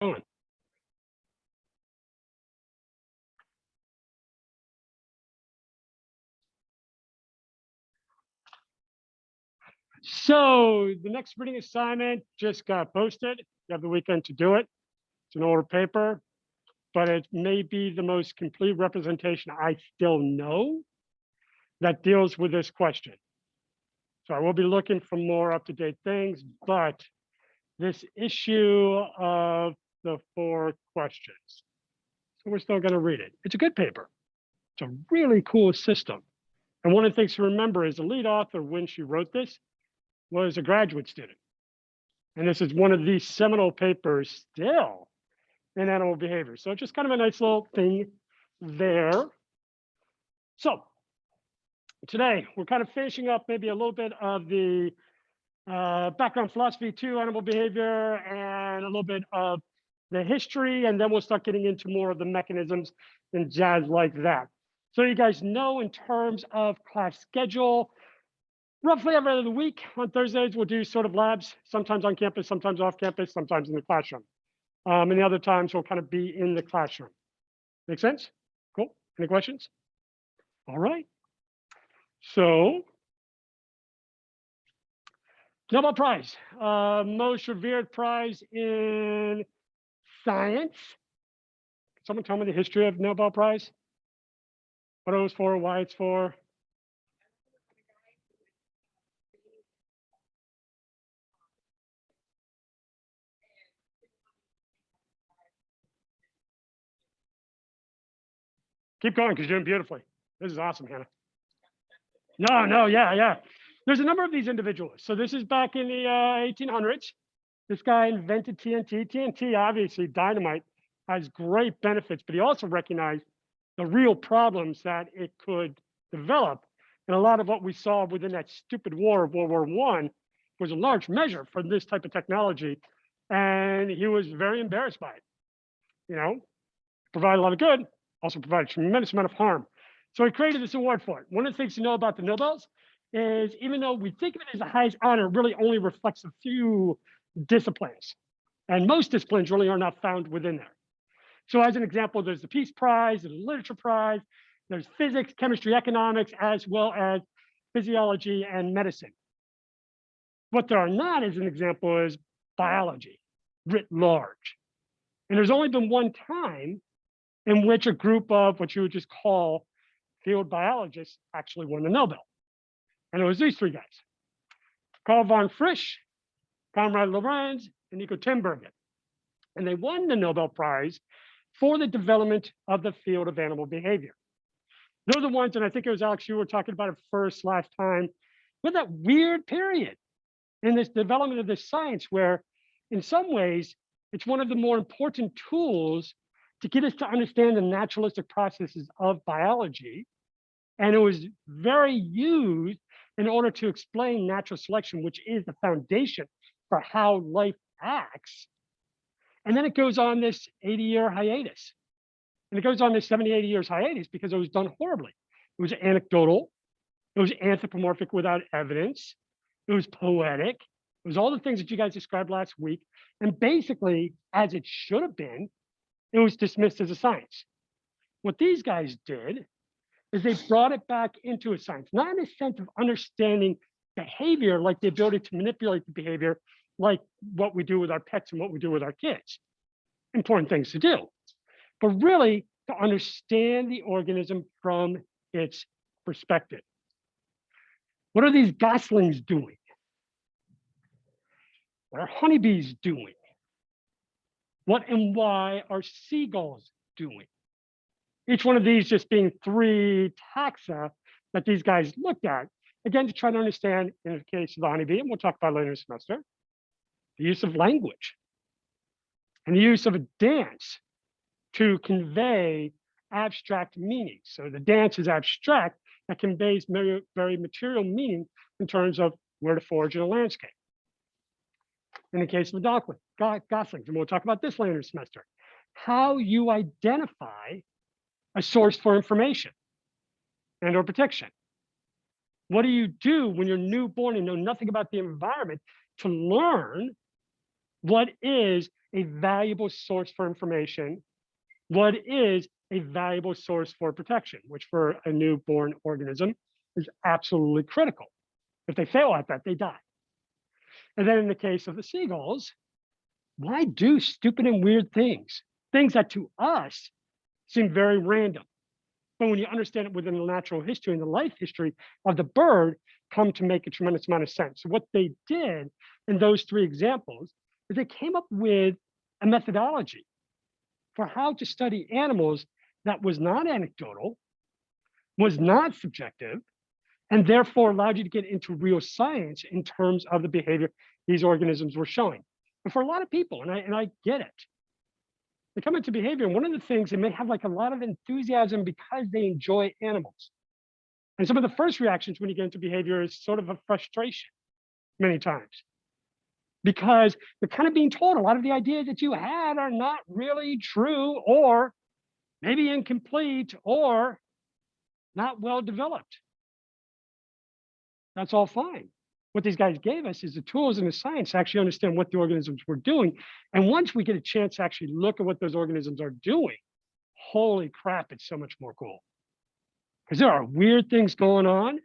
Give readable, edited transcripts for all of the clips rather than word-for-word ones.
going. So the next reading assignment just got posted. You have the weekend to do it. It's an older paper, but it may be the most complete representation I still know that deals with this question. So I will be looking for more up-to-date things, but this issue of the 4 questions. So we're still going to read it. It's a good paper. It's a really cool system. And one of the things to remember is the lead author, when she wrote this, was a graduate student. And this is one of these seminal papers still in animal behavior. So just kind of a nice little thing there. So today, we're kind of finishing up maybe a little bit of the background philosophy to animal behavior and a little bit of the history, and then we'll start getting into more of the mechanisms and jazz like that. So you guys know, in terms of class schedule, roughly every other week on Thursdays, we'll do sort of labs, sometimes on campus, sometimes off campus, sometimes in the classroom. And the other times we'll kind of be in the classroom. Make sense? Cool. Any questions? All right. So, Nobel Prize, most revered prize in science. Someone tell me the history of Nobel Prize? What it was for, why it's for? Keep going, because you're doing beautifully. This is awesome, Hannah. No, yeah. There's a number of these individuals. So this is back in the 1800s. This guy invented TNT. TNT, obviously, dynamite, has great benefits, but he also recognized the real problems that it could develop. And a lot of what we saw within that stupid war of World War I was a large measure for this type of technology. And he was very embarrassed by it. You know, provided a lot of good, also provided a tremendous amount of harm. So he created this award for it. One of the things to know about the Nobels is, even though we think of it as the highest honor, it really only reflects a few disciplines. And most disciplines really are not found within there. So as an example, there's the Peace Prize, there's the Literature Prize, there's physics, chemistry, economics, as well as physiology and medicine. What there are not, as an example, is biology, writ large. And there's only been one time in which a group of what you would just call field biologists actually won the Nobel. And it was these 3 guys: Carl von Frisch, Konrad Lorenz, and Nico Tinbergen. And they won the Nobel Prize for the development of the field of animal behavior. They're the ones, and I think it was Alex, you were talking about it first last time, with that weird period in this development of this science where, in some ways, it's one of the more important tools to get us to understand the naturalistic processes of biology. And it was very used in order to explain natural selection, which is the foundation for how life acts. And then it goes on this 80-year hiatus. And it goes on this 70, 80 years hiatus because it was done horribly. It was anecdotal. It was anthropomorphic without evidence. It was poetic. It was all the things that you guys described last week. And basically, as it should have been, it was dismissed as a science. What these guys did is they brought it back into a science, not in a sense of understanding behavior, like the ability to manipulate the behavior, like what we do with our pets and what we do with our kids. Important things to do, but really to understand the organism from its perspective. What are these goslings doing? What are honeybees doing? What and why are seagulls doing? Each one of these just being 3 taxa that these guys looked at, again, to try to understand, in the case of the honeybee, and we'll talk about later in the semester, the use of language and the use of a dance to convey abstract meaning. So the dance is abstract, that conveys very material meaning in terms of where to forage in a landscape. In the case of the goslings, and we'll talk about this later in the semester, how you identify a source for information and or protection. What do you do when you're newborn and know nothing about the environment to learn What is a valuable source for information? What is a valuable source for protection, which for a newborn organism is absolutely critical. If they fail at that, they die. And then in the case of the seagulls, why do stupid and weird things? Things that to us seem very random. But when you understand it within the natural history and the life history of the bird, come to make a tremendous amount of sense. So what they did in those three examples is they came up with a methodology for how to study animals that was not anecdotal, was not subjective, and therefore allowed you to get into real science in terms of the behavior these organisms were showing. And for a lot of people, and I get it, they come into behavior, and one of the things they may have like a lot of enthusiasm because they enjoy animals. And some of the first reactions when you get into behavior is sort of a frustration many times because they're kind of being told a lot of the ideas that you had are not really true or maybe incomplete or not well developed. That's all fine. What these guys gave us is the tools and the science to actually understand what the organisms were doing. And once we get a chance to actually look at what those organisms are doing, holy crap, it's so much more cool. Because there are weird things going on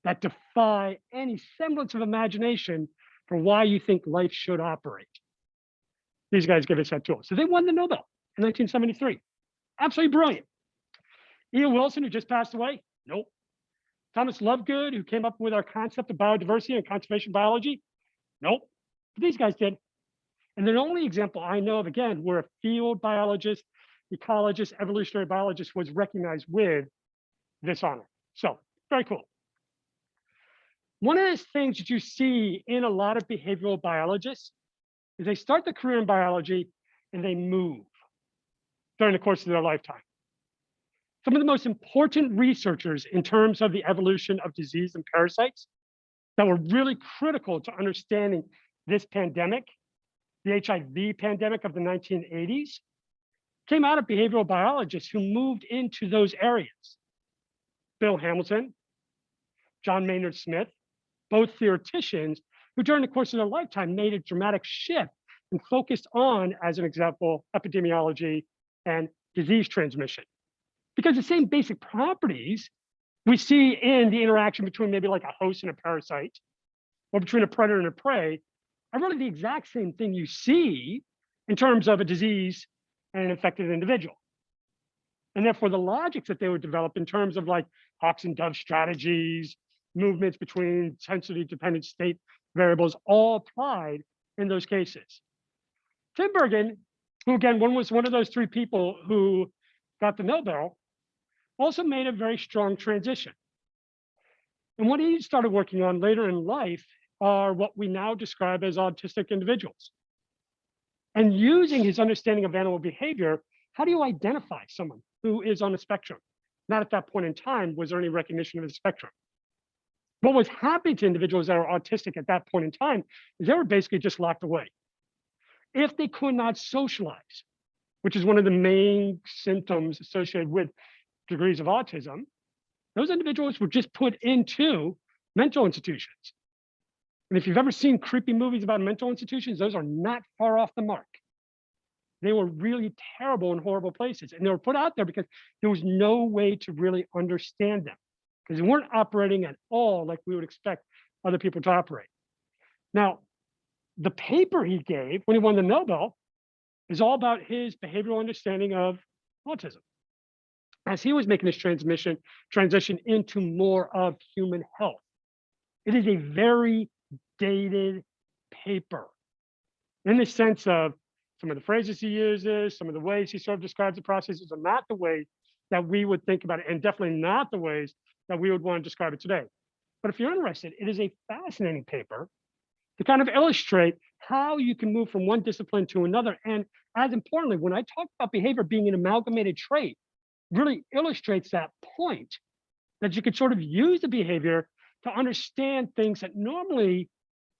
that defy any semblance of imagination for why you think life should operate. These guys give us that tool. So they won the Nobel in 1973. Absolutely brilliant. E.O. Wilson, who just passed away? Nope. Thomas Lovegood, who came up with our concept of biodiversity and conservation biology? Nope. But these guys did. And the only example I know of, again, where a field biologist, ecologist, evolutionary biologist was recognized with this honor. So very cool. One of the things that you see in a lot of behavioral biologists is they start their career in biology and they move during the course of their lifetime. Some of the most important researchers in terms of the evolution of disease and parasites that were really critical to understanding this pandemic, the HIV pandemic of the 1980s, came out of behavioral biologists who moved into those areas. Bill Hamilton, John Maynard Smith, both theoreticians who during the course of their lifetime made a dramatic shift and focused on, as an example, epidemiology and disease transmission. Because the same basic properties we see in the interaction between maybe like a host and a parasite, or between a predator and a prey, are really the exact same thing you see in terms of a disease and an infected individual. And therefore, the logics that they would develop in terms of like hawks and dove strategies, movements between sensory dependent state variables, all applied in those cases. Tinbergen, who again, was one of those three people who got the Nobel, also made a very strong transition. And what he started working on later in life are what we now describe as autistic individuals. And using his understanding of animal behavior, how do you identify someone who is on the spectrum? Not at that point in time was there any recognition of the spectrum. What was happening to individuals that are autistic at that point in time is they were basically just locked away. If they could not socialize, which is one of the main symptoms associated with degrees of autism, those individuals were just put into mental institutions. And if you've ever seen creepy movies about mental institutions, those are not far off the mark. They were really terrible and horrible places. And they were put out there because there was no way to really understand them because they weren't operating at all like we would expect other people to operate. Now, the paper he gave when he won the Nobel is all about his behavioral understanding of autism. As he was making this transition into more of human health. It is a very dated paper in the sense of some of the phrases he uses, some of the ways he sort of describes the processes are not the way that we would think about it, and definitely not the ways that we would want to describe it today. But if you're interested, it is a fascinating paper to kind of illustrate how you can move from one discipline to another. And as importantly, when I talk about behavior being an amalgamated trait, really illustrates that point that you could sort of use the behavior to understand things that normally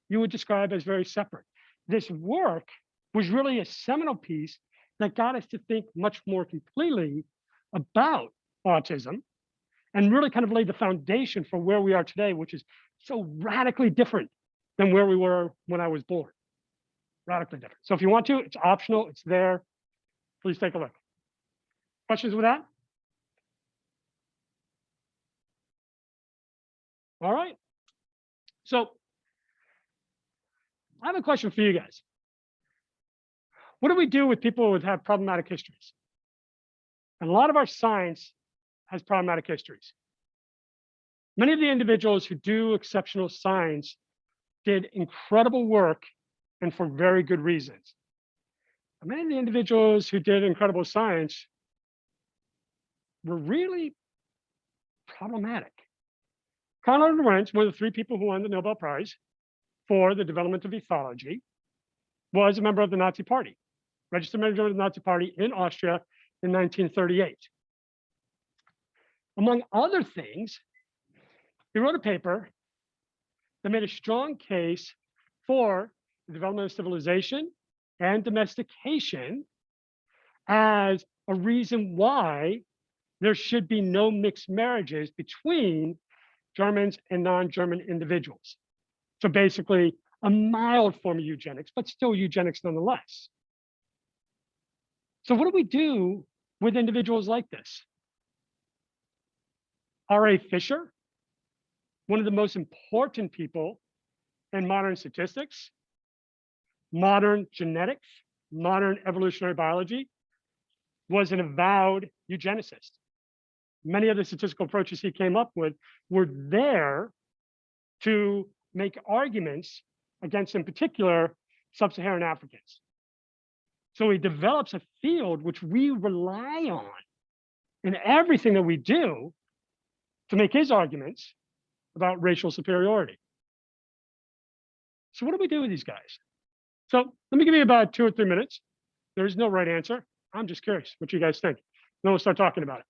you would describe as very separate. This work was really a seminal piece that got us to think much more completely about autism and really kind of laid the foundation for where we are today, which is so radically different than where we were when I was born. Radically different. So if you want to, it's optional, it's there. Please take a look. Questions with that? All right. So I have a question for you guys. What do we do with people who have problematic histories? And a lot of our science has problematic histories. Many of the individuals who do exceptional science did incredible work and for very good reasons. And many of the individuals who did incredible science were really problematic. Conrad Lorenz, one of the three people who won the Nobel Prize for the development of ethology, was a member of the Nazi Party, registered member of the Nazi Party in Austria in 1938. Among other things, he wrote a paper that made a strong case for the development of civilization and domestication as a reason why there should be no mixed marriages between Germans and non-German individuals. So basically, a mild form of eugenics, but still eugenics nonetheless. So what do we do with individuals like this? R.A. Fisher, one of the most important people in modern statistics, modern genetics, modern evolutionary biology, was an avowed eugenicist. Many of the statistical approaches he came up with were there to make arguments against, in particular, sub-Saharan Africans. So he develops a field which we rely on in everything that we do to make his arguments about racial superiority. So what do we do with these guys? So let me give you about 2 or 3 minutes. There is no right answer. I'm just curious what you guys think. Then we'll start talking about it.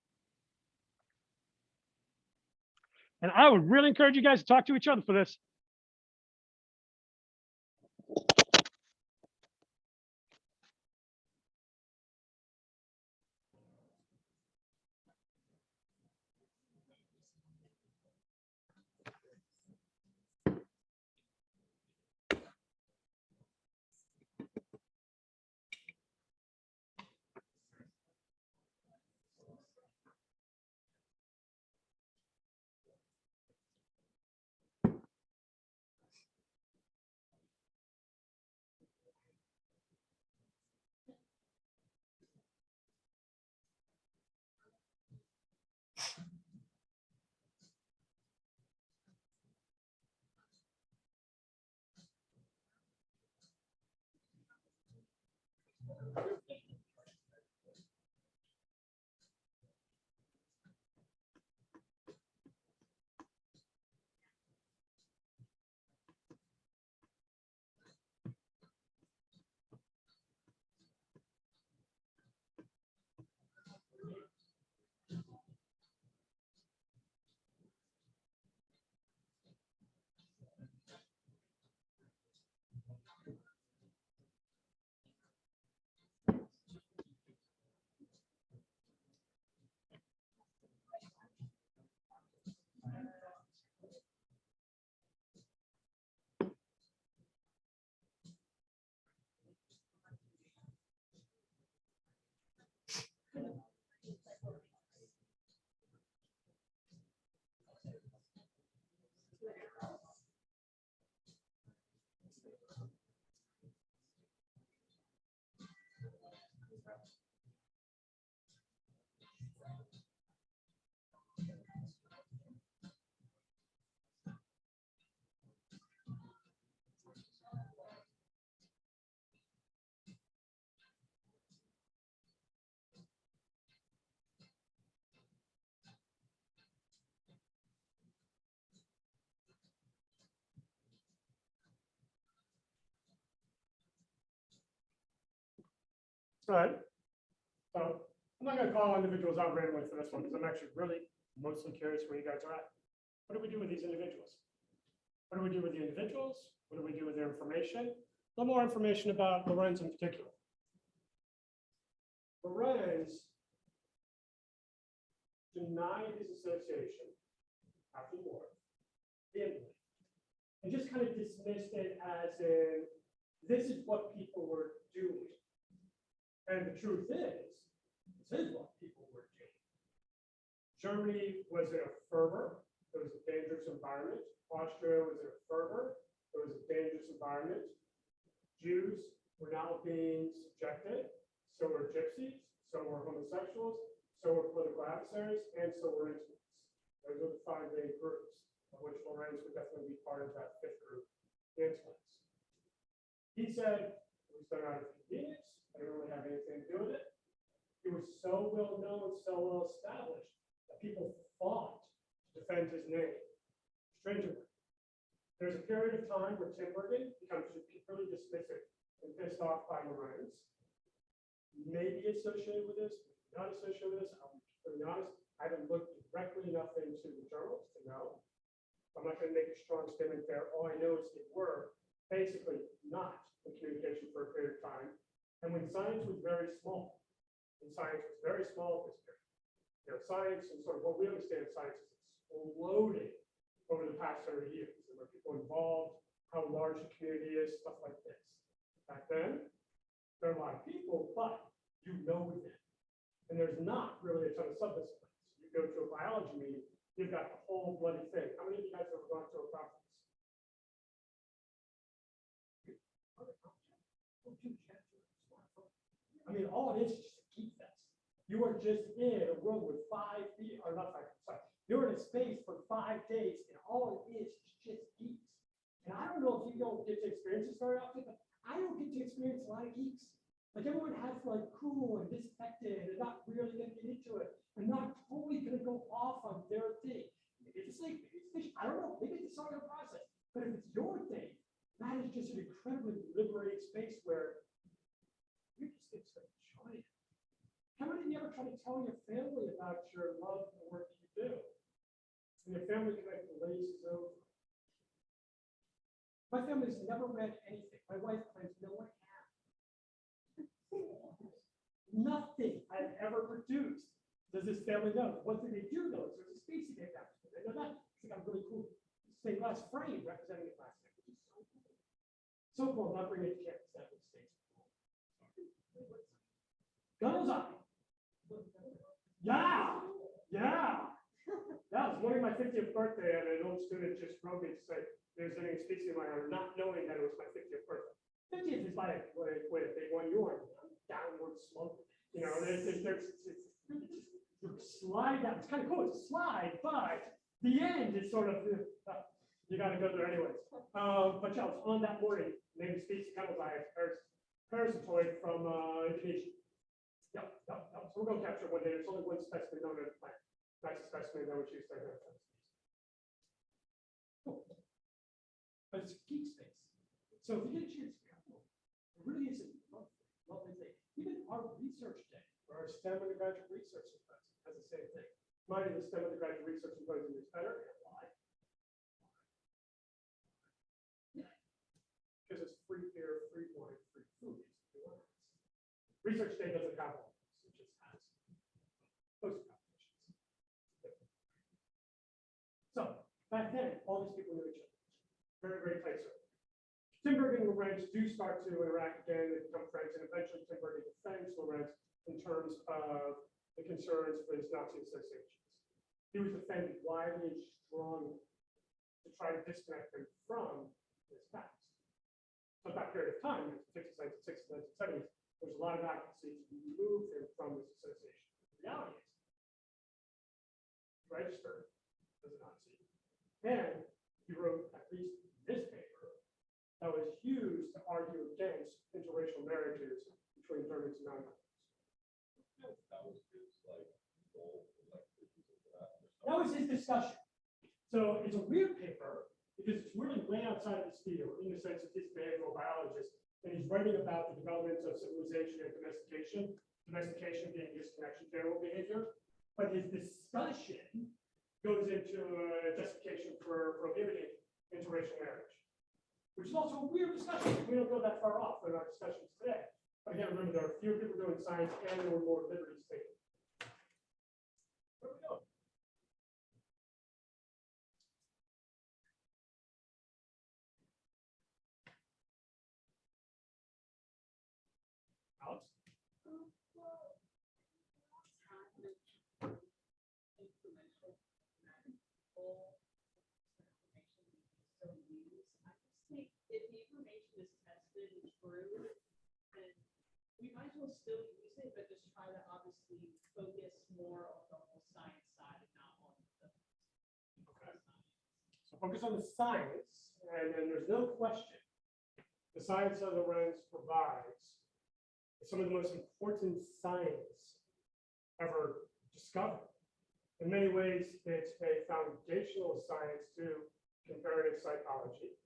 And I would really encourage you guys to talk to each other for this. All right. So I'm not going to call individuals out randomly for this one because I'm actually really mostly curious where you guys are at. What do we do with these individuals? What do we do with the individuals? What do we do with their information? A little more information about Lorenz in particular. Lorenz denied his association after the war, vehemently, and just kind of dismissed it as in this is what people were doing. And the truth is, this is what people were doing. Germany was in a fervor. It was a dangerous environment. Austria was in a fervor. It was a dangerous environment. Jews were now being subjected. So were gypsies. So were homosexuals. So were political adversaries. And so were intimates. Those are the 5 main groups, of which Lorenz would definitely be part of that 5th group, the intimates. He said, it was done out of convenience. I didn't really have anything to do with it. He was so well known, so well established, that people fought to defend his name. Stringently. There's a period of time where Tinbergen becomes really dismissive and pissed off by Lorenz. Maybe associated with this, not associated with this. I'll be completely honest. I haven't looked directly enough into the journals to know. I'm not going to make a strong statement there. All I know is they were basically not in communication for a period of time. And when science was very small, at this period, science and sort of what we understand of science is exploding over the past 30 years. There were people involved, how large the community is, stuff like this. Back then, there are a lot of people, but you know them. And there's not really a ton of subdisciplines. You go to a biology meeting, you've got the whole bloody thing. How many of you guys have ever gone to a conference? I mean, all it is just a geek fest. You are just in a room with 5 people, or not 5, sorry. You're in a space for 5 days, and all it is just geeks. And I don't know if you don't get to experience this very often, but I don't get to experience a lot of geeks. Like everyone has like cool and disaffected and not really going to get into it and not totally going to go off on their thing. Maybe it's like, maybe it's fish. I don't know. Maybe it's all your process. But if it's your thing, that is just an incredibly liberating space where you just get to enjoy it. How many of you ever try to tell your family about your love for the work you do? And your family kind of glazes over. My family's never read anything. My wife claims no one has. Nothing I've ever produced does this family know. One thing they do know is there's a species named after me. They know that. It's like a really cool stained glass frame representing a plastic, which is so cool. So cool, I'm not bringing it to campus. That would stay cool. Gunnel's Eye. Yeah, yeah. That was one of my 50th birthday, and an old student just wrote me to say there's any species in my honor, not knowing that it was my 50th birthday. 50th is like, wait a big one, you are downward slope. You know, there's slide down. It's kind of cool. It's a slide, but the end is sort of, you got to go there anyways. But yeah, it was on that morning, named species Gunnel's Eye, parasitoid from Indonesia. Yep. So we'll go capture one day. There's only one specimen known as a plant. That's a specimen that was used to identify the species. Cool. But it's a geek space. So if you get a chance to come, it really is a lovely thing. Even our research day, or our STEM undergraduate research symposium, has the same thing. Mine is the STEM undergraduate research symposium is better. Why? Because it's free beer, free wine, free food. Research day doesn't have all this. It just has poster competitions. So back then, all these people knew each other. Very, very tight circle. Tinbergen and Lorenz do start to interact again, they become friends, and eventually Tinbergen defends Lorenz in terms of the concerns for his Nazi associations. He was defended widely and strongly to try to disconnect him from his past. So at that period of time, in the 50s, 60s, 70s, there's a lot of advocacy to remove him from this association. The reality is, he registered as a Nazi, and he wrote at least this paper that was used to argue against interracial marriages between Germans and non-Germans. That was his discussion. So it's a weird paper because it's really way outside of his field in the sense that he's a behavioral biologist and he's writing about the developments of civilization and domestication, domestication being disconnection general behavior. But his discussion goes into a justification for prohibiting interracial marriage, which is also a weird discussion. We don't go that far off in our discussions today. But again, remember, there are fewer people doing science and there were more liberties taken. Where are we going? reliable information we can still use. I just think if the information is tested and true, then we might as well still use it, but just try to obviously focus more on the whole science side and not on the Okay. So focus on the science, and then there's no question. The science of the lens provides some of the most important science ever discovered. In many ways, it's a foundational science to comparative psychology,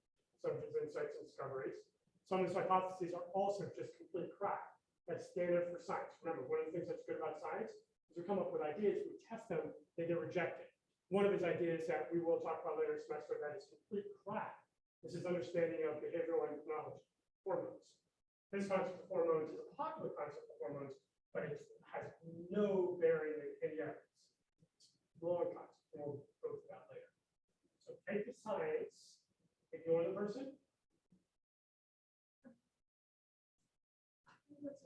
some of its insights and discoveries. Some of its hypotheses are also just complete crap. That's standard for science. Remember, one of the things that's good about science is we come up with ideas, we test them, they get rejected. One of his ideas that we will talk about later in the semester that is complete crap is his understanding of behavioral endocrinology, hormones. His concept of hormones is a popular concept of hormones, but it has no bearing in any evidence. It's wrong concept, and we'll go through that later. So take the science, ignore the person. I think it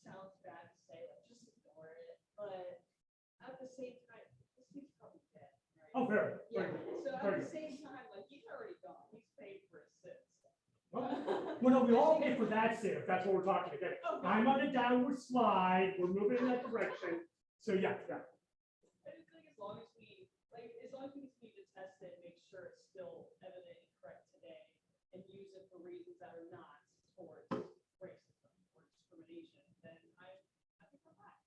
sounds bad to say, like, just ignore it, but at the same time, this dude's probably dead, right? Oh, very. Yeah, Very good. so at Very the good. same time, like, he's already gone, he's paid for his sins. Well, no, we all pay for that sin, if that's what we're talking about. Okay. I'm on a downward slide, we're moving in that direction. So yeah. I just think as long as we continue to test it, make sure it's still evident and correct today, and use it for reasons that are not towards racism or discrimination, then I think we're fine.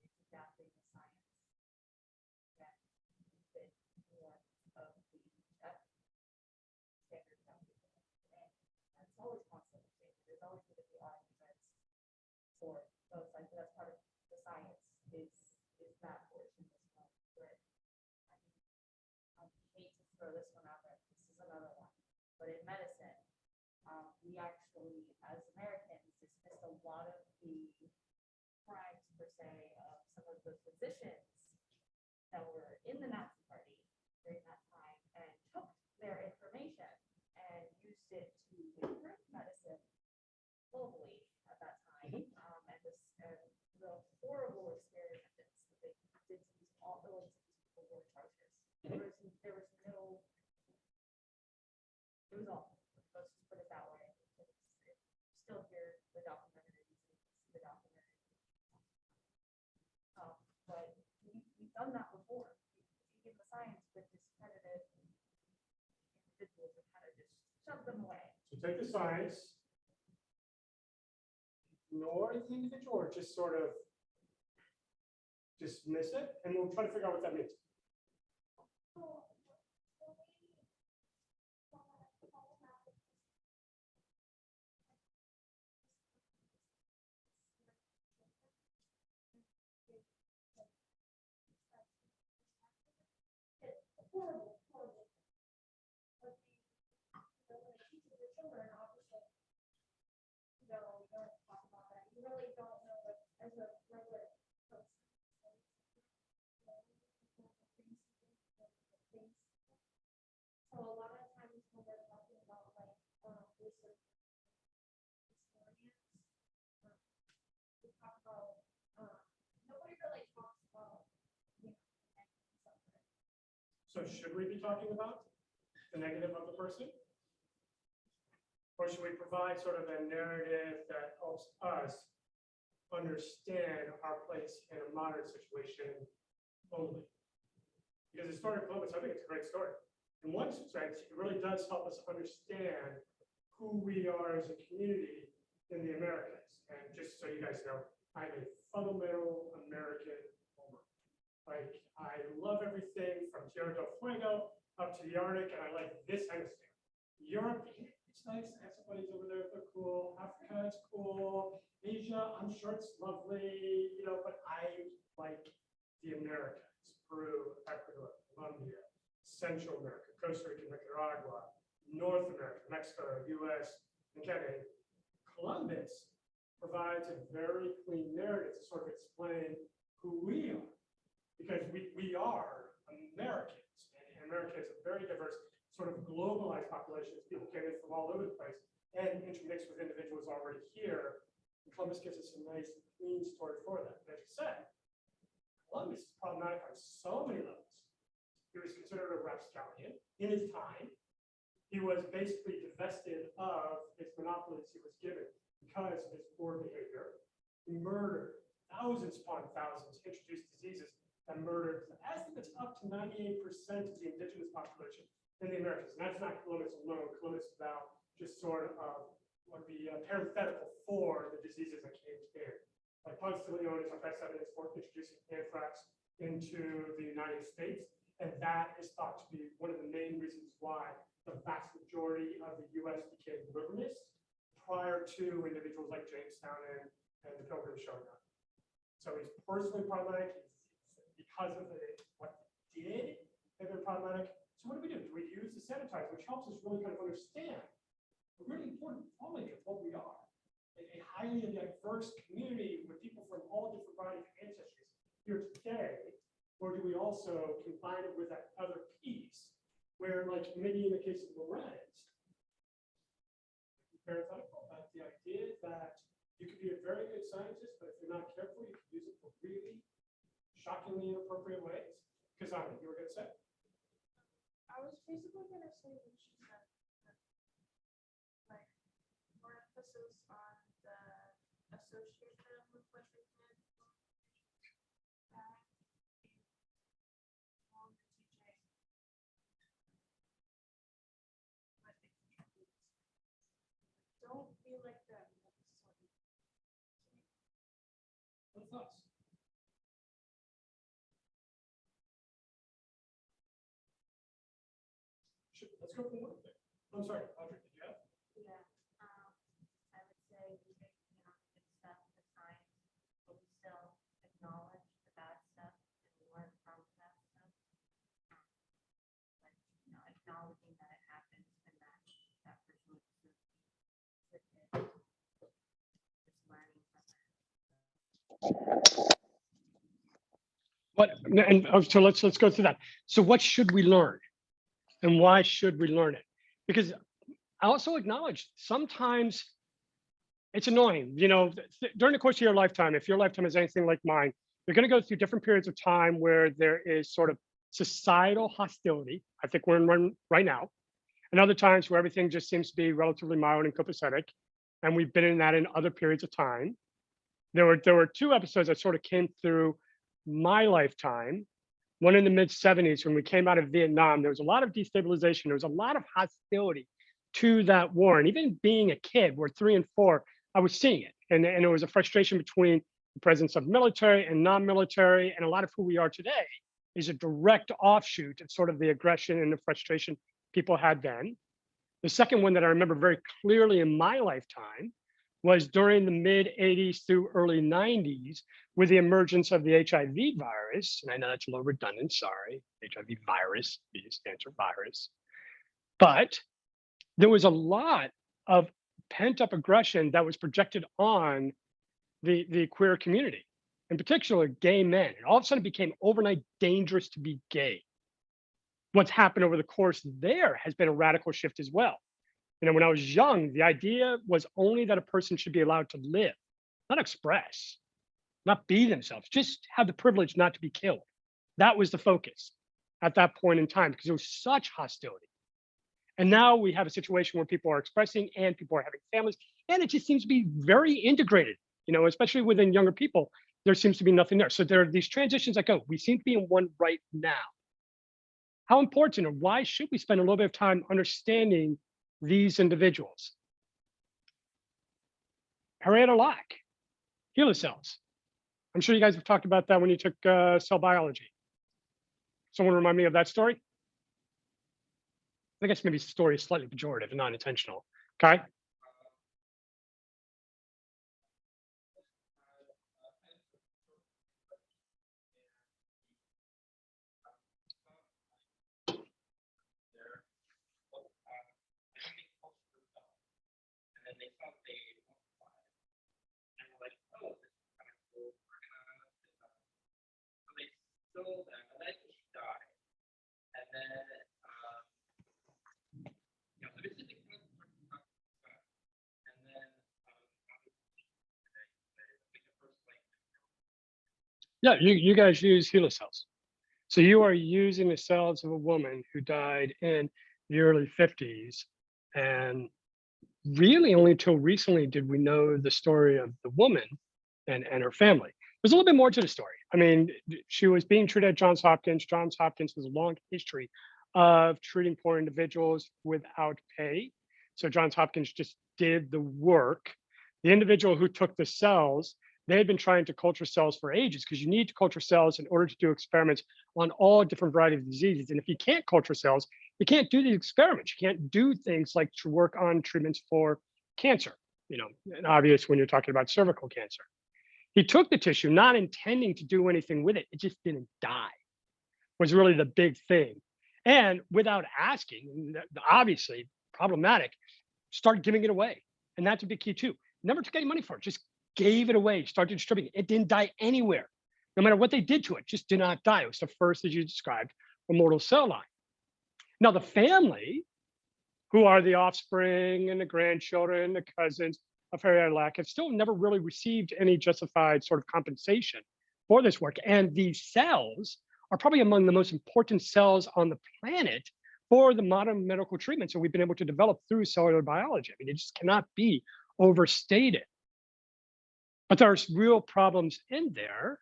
It's adapting the science that fit more of the standard calculation. And that's always constantly changing. There's always going to be arguments for both sides. That's part of the science is that portion as well. But I hate to throw this one out there. This is another one. But in medicine, we actually, as Americans, dismissed a lot of the crimes, per se, of some of the physicians that were in the Nazi Party during that time and took their information and used it to improve medicine globally at that time. And the horrible experiments that they did to these all the ones these people were charges. There was no, it was awful. Let's just put it that way. It's still here, the documentaries, the documentary. But we've done that before. We've taken the science with discredited individuals and kind of just shove them away. So take the science, ignore the individual, or just sort of dismiss it, and we'll try to figure out what that means. Horrible. But when they teach it to children, obviously, you don't talk about that. You really don't know it as a regular person. So a lot of times when they're talking about like research historians, we talk about nobody really talks about something. So should we be talking about the negative of the person? Or should we provide sort of a narrative that helps us understand our place in a modern situation only? Because the story of Columbus, I think it's a great story. In one sense, it really does help us understand who we are as a community in the Americas. And just so you guys know, I'm a fundamental American homer. Like, I love everything from Tierra del Fuego up to the Arctic, and I like this hemisphere. Europe, it's nice. Everybody's over there, they're cool. Africa, it's cool. Asia, I'm sure it's lovely, but I like the Americas, Peru, Ecuador, Colombia, Central America, Costa Rica, Nicaragua, North America, Mexico, US, and Canada. Columbus provides a very clean narrative to sort of explain who we are, because we are Americans, and America is a very diverse, sort of globalized population. People came in from all over the place and intermixed with individuals already here. And Columbus gives us a nice, clean story for that. As you said, Columbus is problematic on so many levels. He was considered a rapscallion in his time. He was basically divested of his monopolies he was given because of his poor behavior. He murdered thousands upon thousands, introduced diseases that murdered estimates up to 98% of the indigenous population in the Americas. And that's not Columbus alone. Columbus is now just sort of would be parenthetical for the diseases that came in. Like Ponce de Leon is our best evidence for introducing anthrax into the United States. And that is thought to be one of the main reasons why the vast majority of the US became wilderness prior to individuals like Jamestown and the Pilgrims showing up. So he's personally problematic. Because of what he did, they've been problematic. So what do? Do we use the sanitizer, which helps us really kind of understand a really important quality of what we are? A highly diverse community with people from all different varieties of ancestries here today, or do we also combine it with that other piece where, like maybe in the case of Lorenz, parenthetical, about the idea that you could be a very good scientist, but if you're not careful, you can use it for really shockingly inappropriate ways. Kazana, you were going to say? I was basically gonna say what she said, that, like, more emphasis on the association with what they did. That is on the teaching. What they contribute. Don't be like them necessarily. What thoughts? Let's go from one thing. I'm sorry, Audrey, did you have? Yeah, I would say we make, good stuff, the science, but we still acknowledge the bad stuff and learn from that stuff. But, acknowledging that it happens and that person was just learning from that. What, and so let's go through that. So what should we learn? And why should we learn it? Because I also acknowledge sometimes it's annoying. During the course of your lifetime, if your lifetime is anything like mine, you're going to go through different periods of time where there is sort of societal hostility. I think we're in one right now. And other times where everything just seems to be relatively mild and copacetic. And we've been in that in other periods of time. There were two episodes that sort of came through my lifetime. One in the mid 70s, when we came out of Vietnam, there was a lot of destabilization. There was a lot of hostility to that war. And even being a kid, we're 3 and 4, I was seeing it. And it was a frustration between the presence of military and non-military. And a lot of who we are today is a direct offshoot of sort of the aggression and the frustration people had then. The second one that I remember very clearly in my lifetime was during the mid 80s through early 90s with the emergence of the HIV virus. And I know that's a little redundant, sorry, HIV virus, it stands for virus. But there was a lot of pent up aggression that was projected on the queer community, in particular gay men. And all of a sudden it became overnight dangerous to be gay. What's happened over the course there has been a radical shift as well. When I was young, the idea was only that a person should be allowed to live, not express, not be themselves, just have the privilege not to be killed. That was the focus at that point in time because there was such hostility. And now we have a situation where people are expressing and people are having families, and it just seems to be very integrated, especially within younger people. There seems to be nothing there. So there are these transitions that go. We seem to be in one right now. How important or why should we spend a little bit of time understanding these individuals? Henrietta Lacks, HeLa cells. I'm sure you guys have talked about that when you took cell biology. Someone remind me of that story? I guess maybe story is slightly pejorative and not intentional. Okay. Yeah, you guys use HeLa cells. So you are using the cells of a woman who died in the early 50s. And really only until recently did we know the story of the woman and her family. There's a little bit more to the story. I mean, she was being treated at Johns Hopkins. Johns Hopkins has a long history of treating poor individuals without pay. So Johns Hopkins just did the work. The individual who took the cells, they had been trying to culture cells for ages because you need to culture cells in order to do experiments on all different varieties of diseases. And if you can't culture cells, you can't do these experiments. You can't do things like to work on treatments for cancer, and obvious when you're talking about cervical cancer. He took the tissue, not intending to do anything with it. It just didn't die, was really the big thing. And without asking, obviously problematic, started giving it away. And that's a big key too. Never took any money for it, just gave it away, started distributing it. It didn't die anywhere. No matter what they did to it, just did not die. It was the first, as you described, immortal cell line. Now, the family, who are the offspring and the grandchildren, the cousins of Harry Lack, have still never really received any justified sort of compensation for this work. And these cells are probably among the most important cells on the planet for the modern medical treatments that we've been able to develop through cellular biology. I mean, it just cannot be overstated. But there's real problems in there.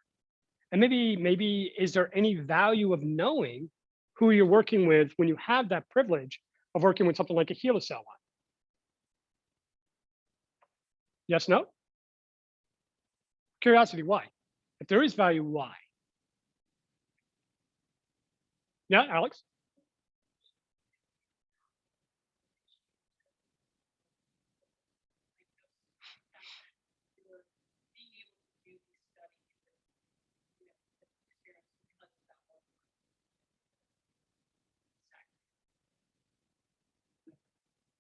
And maybe is there any value of knowing who you're working with when you have that privilege of working with something like a HeLa cell line? Yes, no? Curiosity, why? If there is value, why? Yeah, Alex?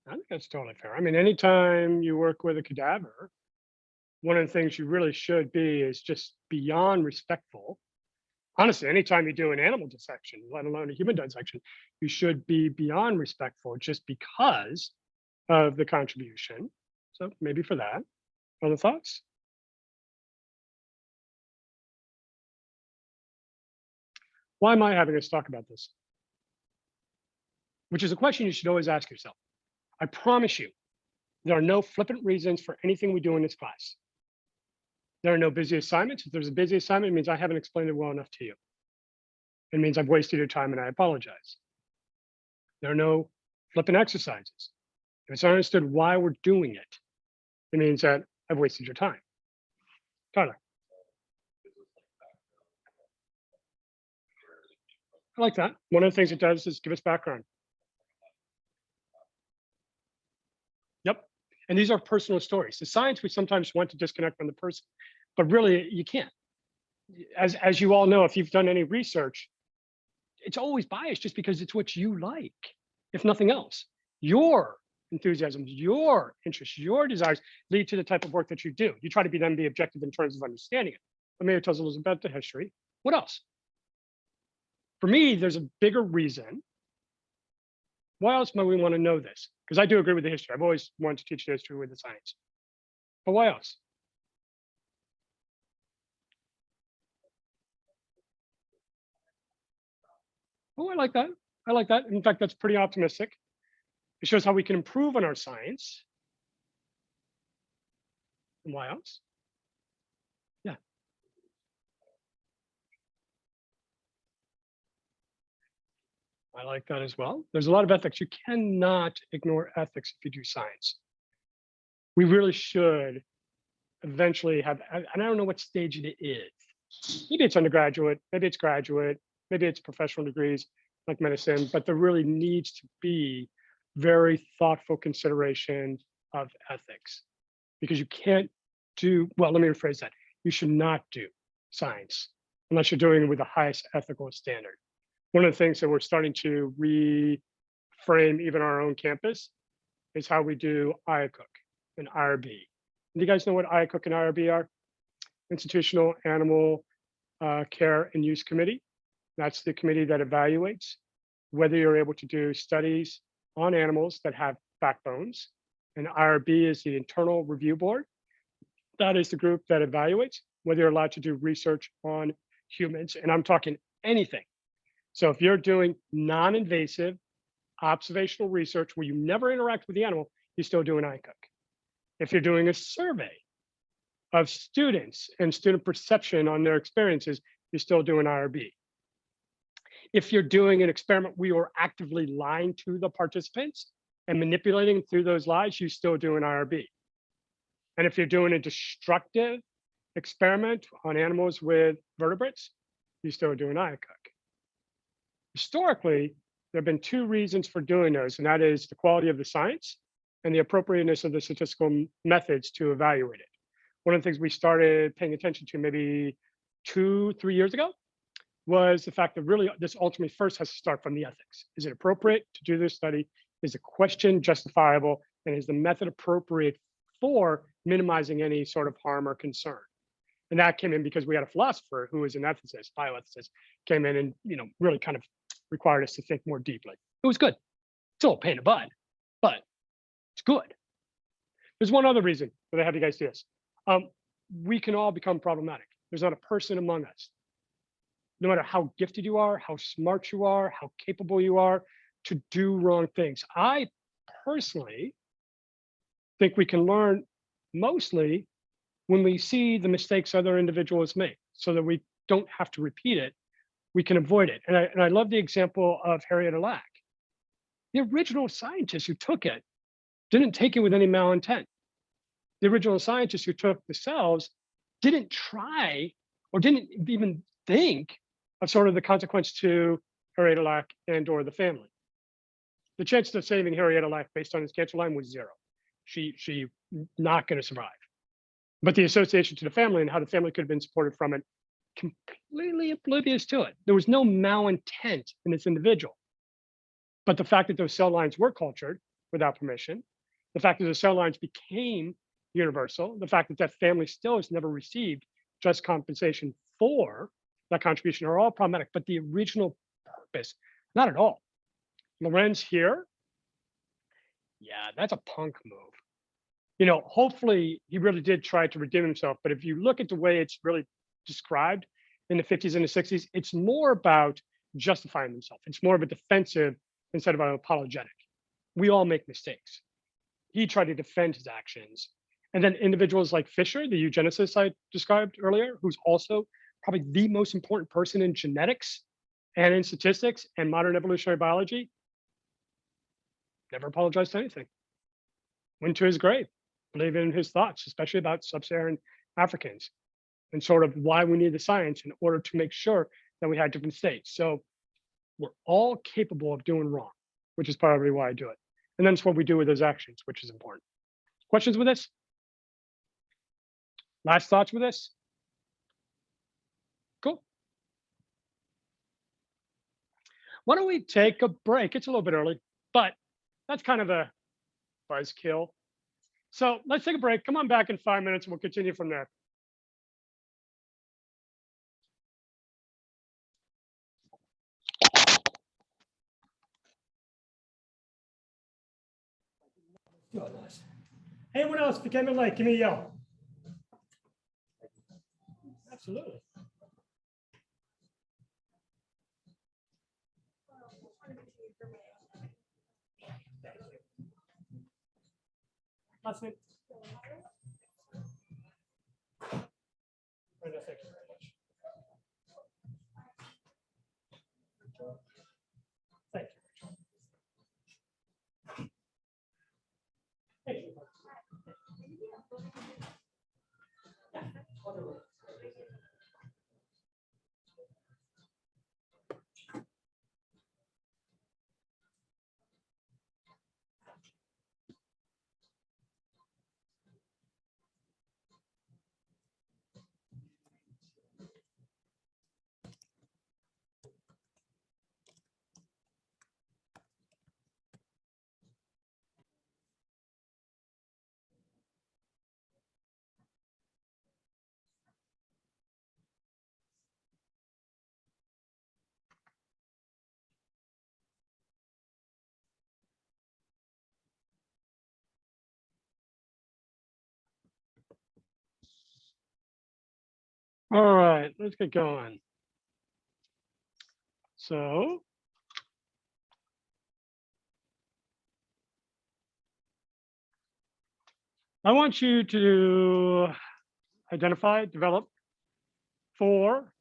I think that's totally fair. I mean, anytime you work with a cadaver, one of the things you really should be is just beyond respectful. Honestly, anytime you do an animal dissection, let alone a human dissection, you should be beyond respectful just because of the contribution. So maybe for that. Other thoughts? Why am I having us talk about this? Which is a question you should always ask yourself. I promise you, there are no flippant reasons for anything we do in this class. There are no busy assignments. If there's a busy assignment, it means I haven't explained it well enough to you. It means I've wasted your time and I apologize. There are no flippant exercises. If it's understood why we're doing it, it means that I've wasted your time. Tyler. I like that. One of the things it does is give us background. Yep. And these are personal stories. The science we sometimes want to disconnect from the person, but really you can't. As you all know, if you've done any research, it's always biased just because it's what you like, if nothing else. Your enthusiasms, your interests, your desires lead to the type of work that you do. You try to be objective in terms of understanding it. Amelia tells us about the history. What else? For me, there's a bigger reason. Why else might we want to know this? Because I do agree with the history. I've always wanted to teach the history with the science. But why else? Oh, I like that. I like that. In fact, that's pretty optimistic. It shows how we can improve on our science. And why else? Yeah. I like that as well. There's a lot of ethics. You cannot ignore ethics if you do science. We really should eventually have, and I don't know what stage it is. Maybe it's undergraduate, maybe it's graduate, maybe it's professional degrees like medicine, but there really needs to be very thoughtful consideration of ethics because you can't do, well, let me rephrase that. You should not do science unless you're doing it with the highest ethical standard. One of the things that we're starting to reframe even our own campus is how we do IACUC and IRB. Do you guys know what IACUC and IRB are? Institutional Animal Care and Use Committee. That's the committee that evaluates whether you're able to do studies on animals that have backbones. And IRB is the Internal Review Board. That is the group that evaluates whether you're allowed to do research on humans, and I'm talking anything. So if you're doing non-invasive observational research where you never interact with the animal, you still do an ICOOK. If you're doing a survey of students and student perception on their experiences, you still do an IRB. If you're doing an experiment where you're actively lying to the participants and manipulating through those lies, you still do an IRB. And if you're doing a destructive experiment on animals with vertebrates, you still do an IACUC. Historically, there have been two reasons for doing those, and that is the quality of the science and the appropriateness of the statistical methods to evaluate it. One of the things we started paying attention to maybe 2-3 years ago was the fact that really this ultimately first has to start from the ethics. Is it appropriate to do this study? Is the question justifiable? And is the method appropriate for minimizing any sort of harm or concern? And that came in because we had a philosopher who was an ethicist, bioethicist, came in and really kind of required us to think more deeply. It was good. It's all a pain in the butt, but it's good. There's one other reason that I have you guys do this. We can all become problematic. There's not a person among us, no matter how gifted you are, how smart you are, how capable you are, to do wrong things. I personally think we can learn mostly when we see the mistakes other individuals make so that we don't have to repeat it, we can avoid it. And I love the example of Henrietta Lack. The original scientists who took it didn't take it with any malintent. The original scientists who took the cells didn't try or didn't even think of sort of the consequence to Henrietta Lack and or the family. The chance of saving Henrietta Lack based on his cancer line was zero. She not going to survive. But the association to the family and how the family could have been supported from it, completely oblivious to it. There was no malintent in this individual. But the fact that those cell lines were cultured without permission, the fact that the cell lines became universal, the fact that that family still has never received just compensation for that contribution are all problematic. But the original purpose, not at all. Lorenz here, yeah, that's a punk move. Hopefully he really did try to redeem himself. But if you look at the way it's really described in the 50s and the 60s, it's more about justifying himself. It's more of a defensive instead of an apologetic. We all make mistakes. He tried to defend his actions. And then individuals like Fisher, the eugenicist I described earlier, who's also probably the most important person in genetics and in statistics and modern evolutionary biology, never apologized to anything. Went to his grave, believing in his thoughts, especially about sub-Saharan Africans and sort of why we need the science in order to make sure that we had different states. So we're all capable of doing wrong, which is probably why I do it. And then it's what we do with those actions, which is important. Questions with this? Last thoughts with this? Cool. Why don't we take a break? It's a little bit early, but that's kind of a buzzkill. So let's take a break. Come on back in 5 minutes and we'll continue from there. Anyone else, if you came in late, give me a yell. Absolutely. Last name? Brenda, thank you very much. Thank you. Thank you. All right, let's get going. So I want you to identify, develop 4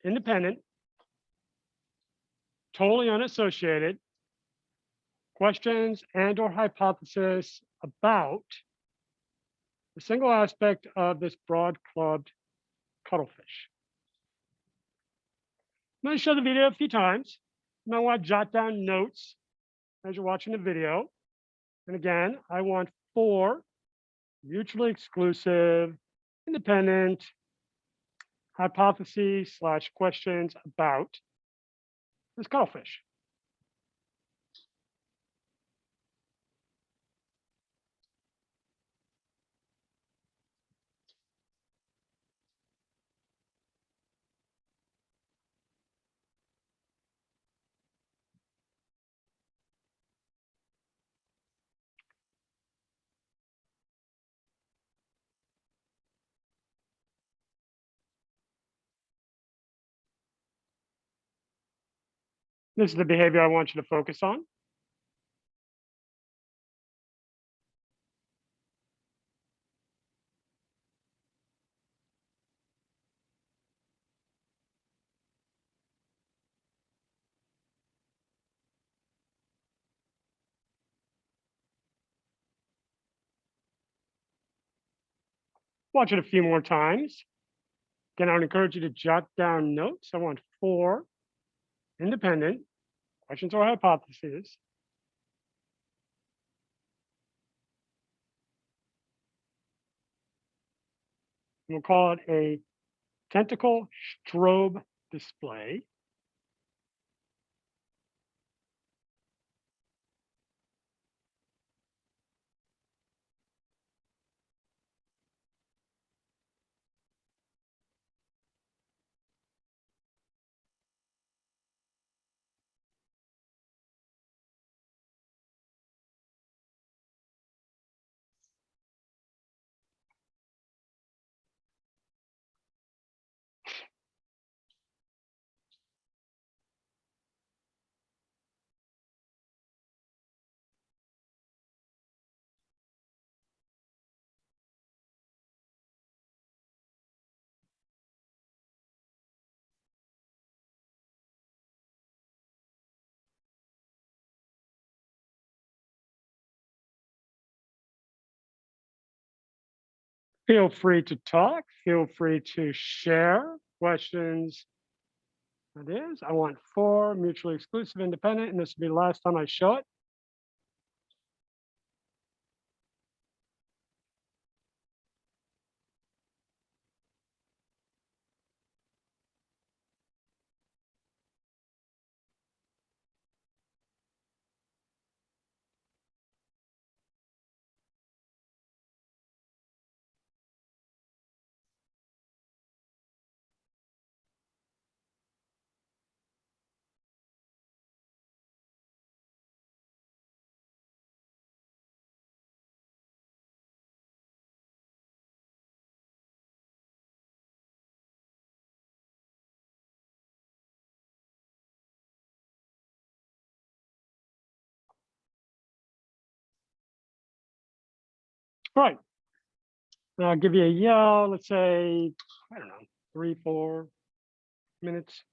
independent, totally unassociated questions and or hypotheses about a single aspect of this broad clubbed cuttlefish. I'm going to show the video a few times. You might want to jot down notes as you're watching the video. And again, I want 4 mutually exclusive, independent hypotheses / questions about this cuttlefish. This is the behavior I want you to focus on. Watch it a few more times. Again, I would encourage you to jot down notes. I want 4 independent questions or hypotheses. We'll call it a tentacle strobe display. Feel free to talk, feel free to share questions. That is, I want 4 mutually exclusive independent, and this will be the last time I show it. All right. I'll give you a yell, let's say, I don't know, 3, 4 minutes.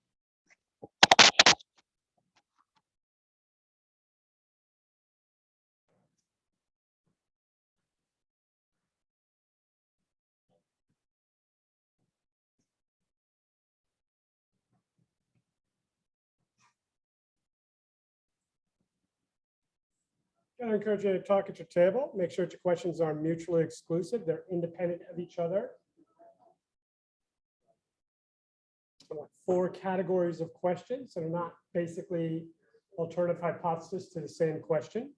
I encourage you to talk at your table. Make sure that your questions are mutually exclusive. They're independent of each other. I want 4 categories of questions that are not basically alternative hypothesis to the same question.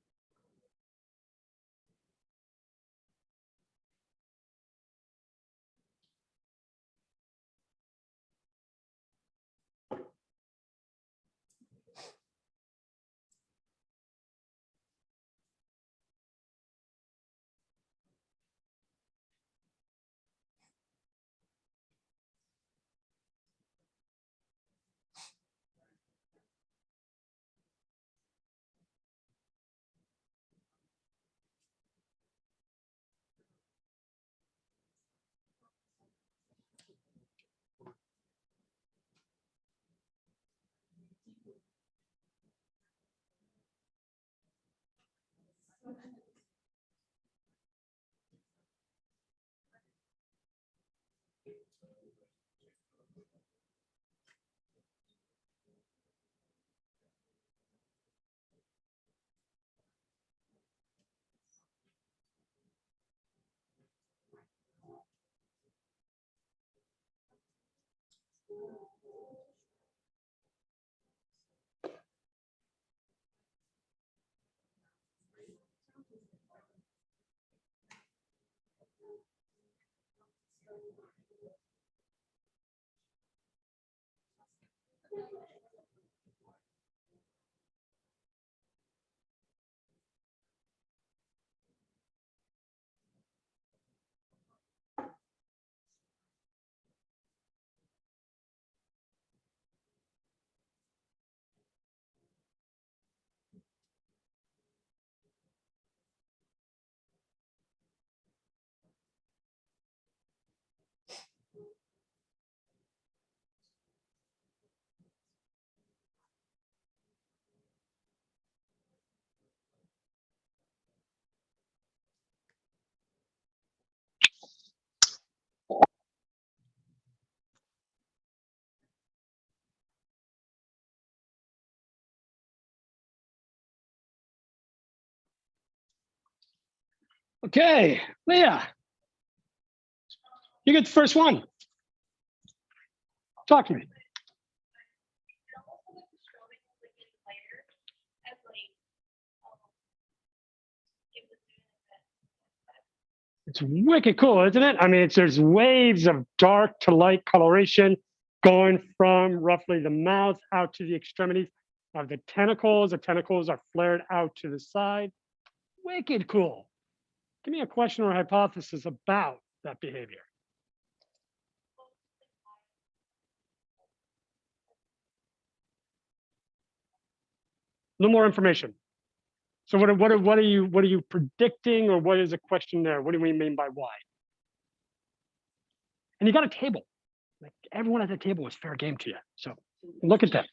Okay, Leah, you get the first one. Talk to me. It's wicked cool, isn't it? I mean, there's waves of dark to light coloration going from roughly the mouth out to the extremities of the tentacles. The tentacles are flared out to the side. Wicked cool. Give me a question or hypothesis about that behavior. A little more information. So what are you predicting, or what is the question there? What do we mean by why? And you got a table. Like everyone at the table was fair game to you. So look at that.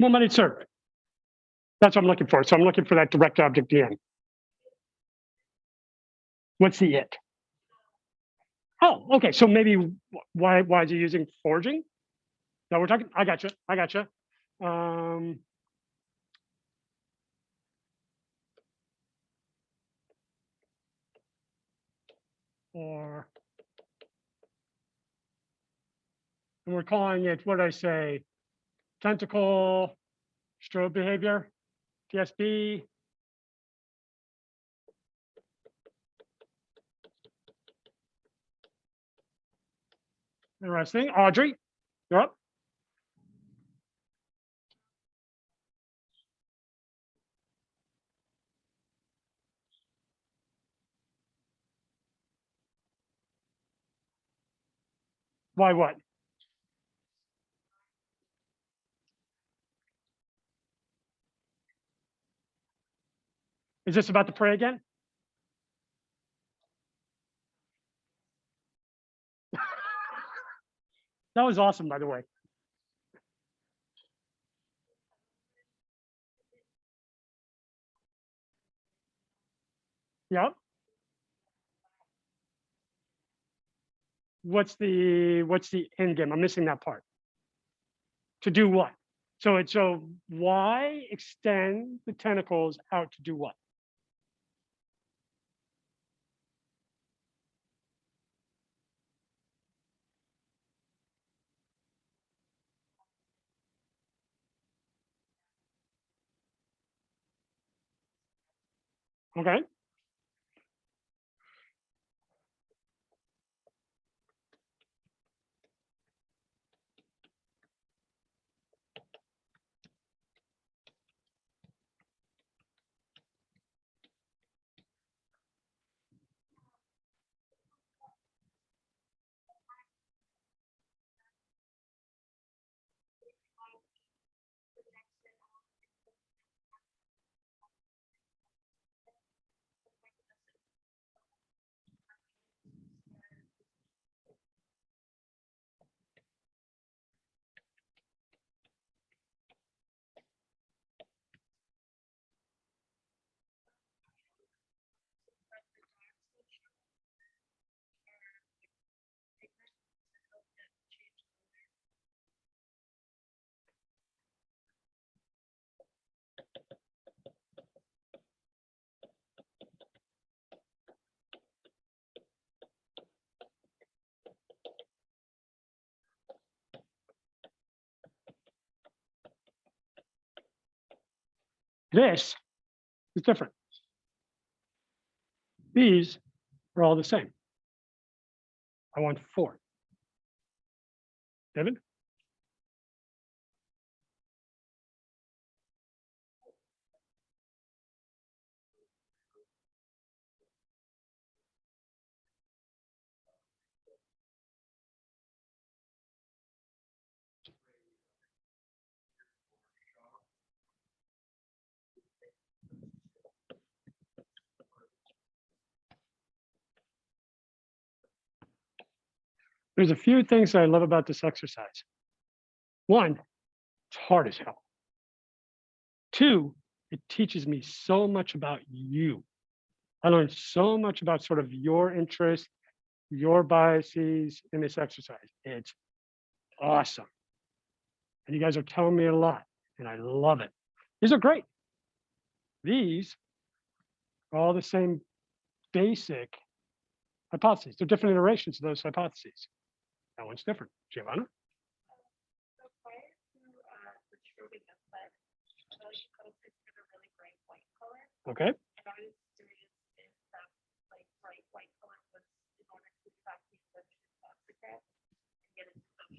More money served. That's what I'm looking for. So I'm looking for that direct object in. What's the it? Oh, okay. So maybe why is he using forging? No, we're talking. I got you. I got you. Or and we're calling it, what did I say? Tentacle strobe behavior, TSB. Interesting. Audrey, you're up. Why what? Is this about the prey again? That was awesome, by the way. Yep. What's the end game? I'm missing that part. To do what? So why extend the tentacles out to do what? Okay. This is different. These are all the same. I want 4. David? There's a few things that I love about this exercise. 1, it's hard as hell. 2, it teaches me so much about you. I learned so much about sort of your interests, your biases in this exercise. It's awesome. And you guys are telling me a lot, and I love it. These are great. These are all the same basic hypotheses. They're different iterations of those hypotheses. That one's different. Giovanna? So prior to protruding the lead, the coat is in a really bright white color. Okay. And I was curious if that like bright white color was in order to track the encryption of Africa and get it to the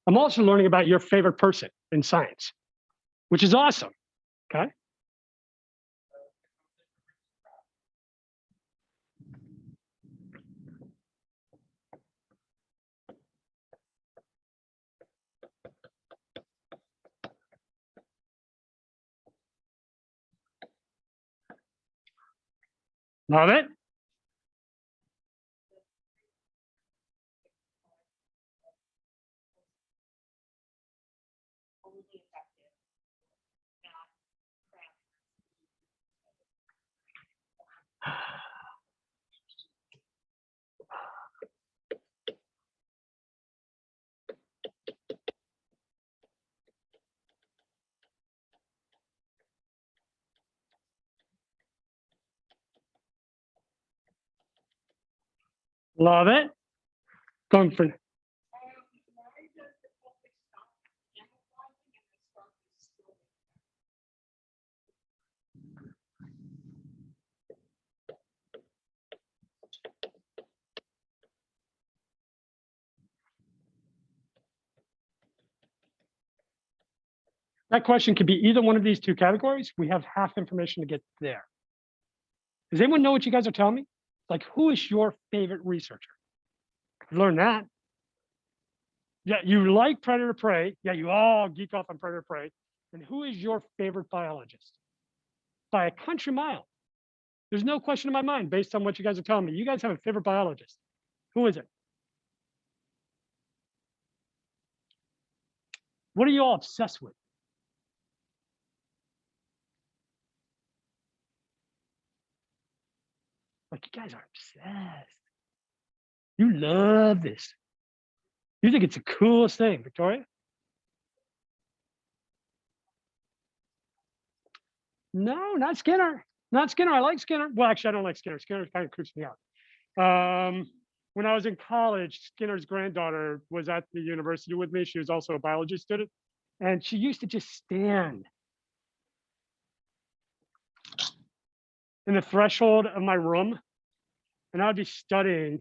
I'm also learning about your favorite person in science, which is awesome. Okay. Love it. only effective, not craft. Love it. Going for Why does the public stop camouflaging and the scarf is still? that question could be either one of these 2 categories. We have half information to get there. Does anyone know what you guys are telling me? Like, who is your favorite researcher? I've learned that. Yeah, you like predator prey. Yeah, you all geek off on predator prey. And who is your favorite biologist? By a country mile. There's no question in my mind based on what you guys are telling me. You guys have a favorite biologist. Who is it? What are you all obsessed with? Like, you guys are obsessed. You love this. You think it's the coolest thing, Victoria? No, not Skinner. Not Skinner. I like Skinner. Well, actually, I don't like Skinner. Skinner kind of creeps me out. When I was in college, Skinner's granddaughter was at the university with me. She was also a biology student. And she used to just stand in the threshold of my room. And I'd be studying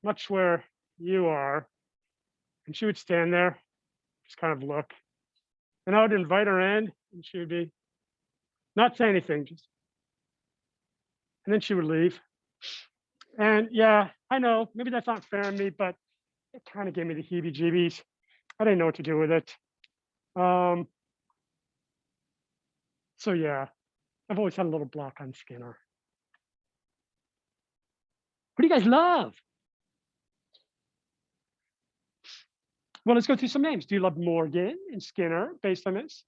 much where you are. And she would stand there, just kind of look. And I would invite her in, and she would be not say anything, just, and then she would leave. And yeah, I know maybe that's not fair on me, but it kind of gave me the heebie-jeebies. I didn't know what to do with it. So yeah, I've always had a little block on Skinner. What do you guys love? Well, let's go through some names. Do you love Morgan and Skinner based on this?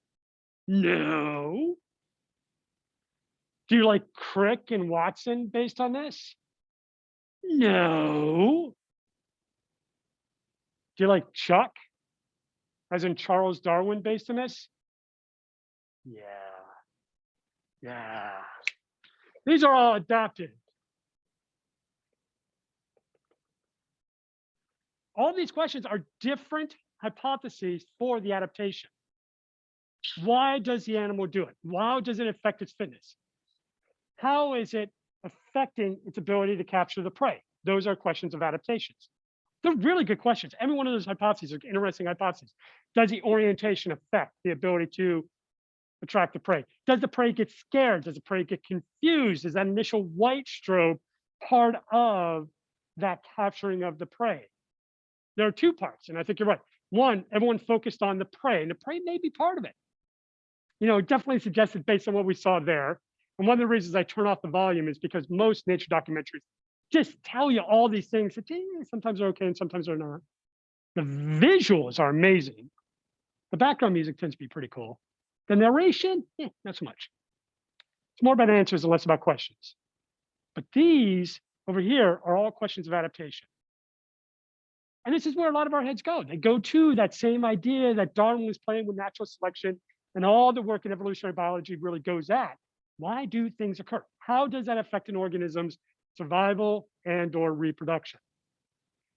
No. Do you like Crick and Watson based on this? No. Do you like Chuck, as in Charles Darwin based on this? Yeah. Yeah. These are all adapted. All these questions are different hypotheses for the adaptation. Why does the animal do it? How does it affect its fitness? How is it affecting its ability to capture the prey? Those are questions of adaptations. They're really good questions. Every one of those hypotheses are interesting hypotheses. Does the orientation affect the ability to attract the prey? Does the prey get scared? Does the prey get confused? Is that initial white strobe part of that capturing of the prey? There are two parts, and I think you're right. One, everyone focused on the prey, and the prey may be part of it. It definitely suggested based on what we saw there. And one of the reasons I turn off the volume is because most nature documentaries just tell you all these things that sometimes are okay and sometimes they're not. The visuals are amazing. The background music tends to be pretty cool. The narration, not so much. It's more about answers and less about questions. But these over here are all questions of adaptation. And this is where a lot of our heads go. They go to that same idea that Darwin was playing with natural selection and all the work in evolutionary biology really goes at. Why do things occur? How does that affect an organism's survival and or reproduction?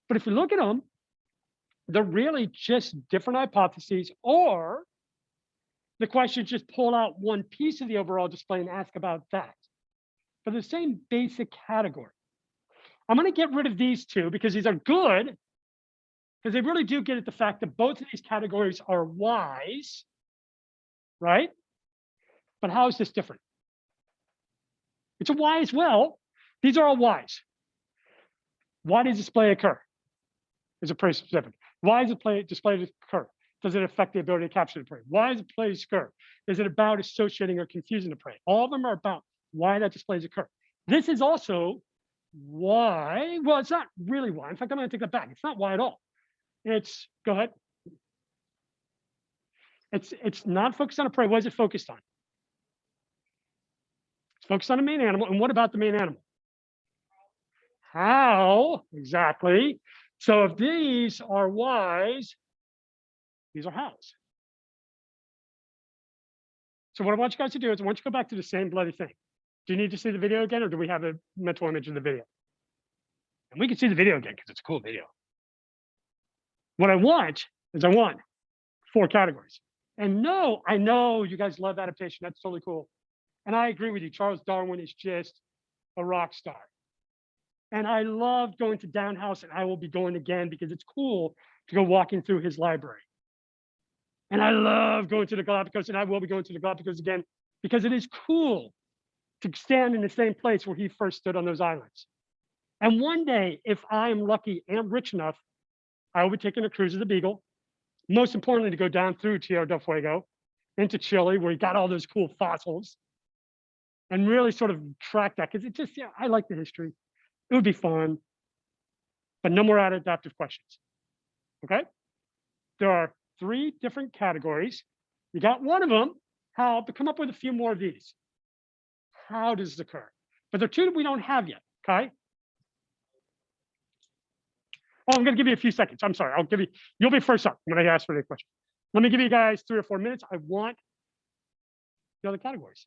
But if you look at them, they're really just different hypotheses, or the questions just pull out one piece of the overall display and ask about that. But the same basic category. I'm going to get rid of these two because these are good, because they really do get at the fact that both of these categories are wise, right? But how is this different? It's a why as well. These are all whys. Why does display occur? Is it prey specific? Why does display occur? Does it affect the ability to capture the prey? Why does display occur? Is it about associating or confusing the prey? All of them are about why that displays occur. This is also why. Well, it's not really why. In fact, I'm going to take that back. It's not why at all. It's, go ahead. It's not focused on a prey. What is it focused on? It's focused on the main animal. And what about the main animal? How exactly? So if these are whys, these are hows. So what I want you guys to do is I want you to go back to the same bloody thing. Do you need to see the video again, or do we have a mental image of the video? And we can see the video again because it's a cool video. What I want is I want 4 categories. And no, I know you guys love adaptation. That's totally cool. And I agree with you. Charles Darwin is just a rock star. And I love going to Down House, and I will be going again because it's cool to go walking through his library. And I love going to the Galapagos, and I will be going to the Galapagos again because it is cool to stand in the same place where he first stood on those islands. And one day, if I am lucky and rich enough, I will be taking a cruise of the Beagle. Most importantly, to go down through Tierra del Fuego into Chile, where he got all those cool fossils, and really sort of track that because it just, I like the history. It would be fun, but no more adaptive questions. Okay? There are 3 different categories. You got one of them, how, but come up with a few more of these. How does it occur? But there are 2 that we don't have yet, okay? Oh, I'm gonna give you a few seconds. I'm sorry, you'll be first up when I ask for the question. Let me give you guys 3 or 4 minutes. I want the other categories.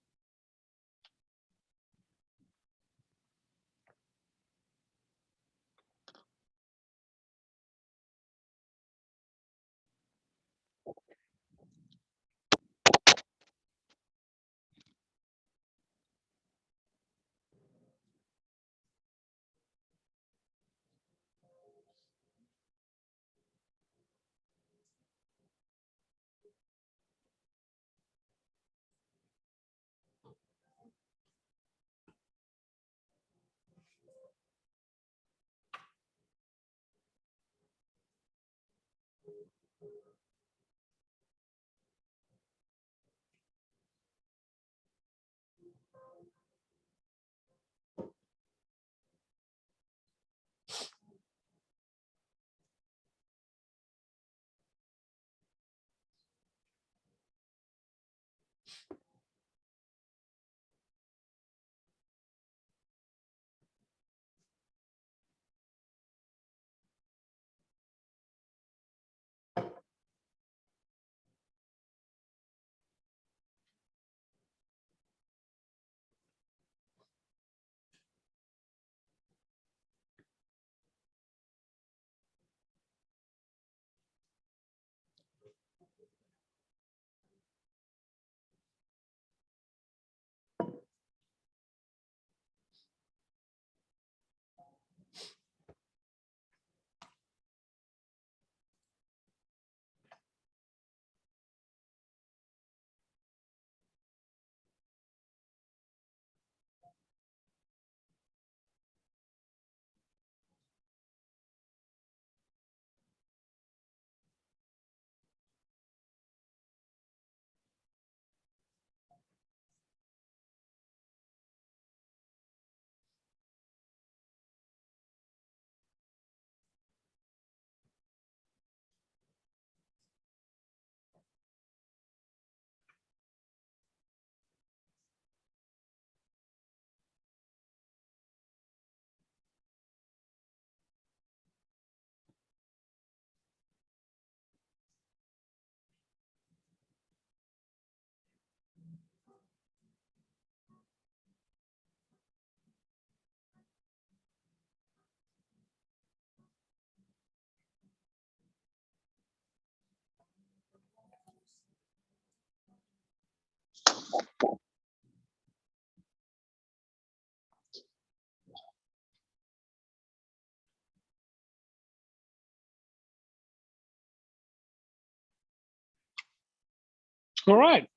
All right.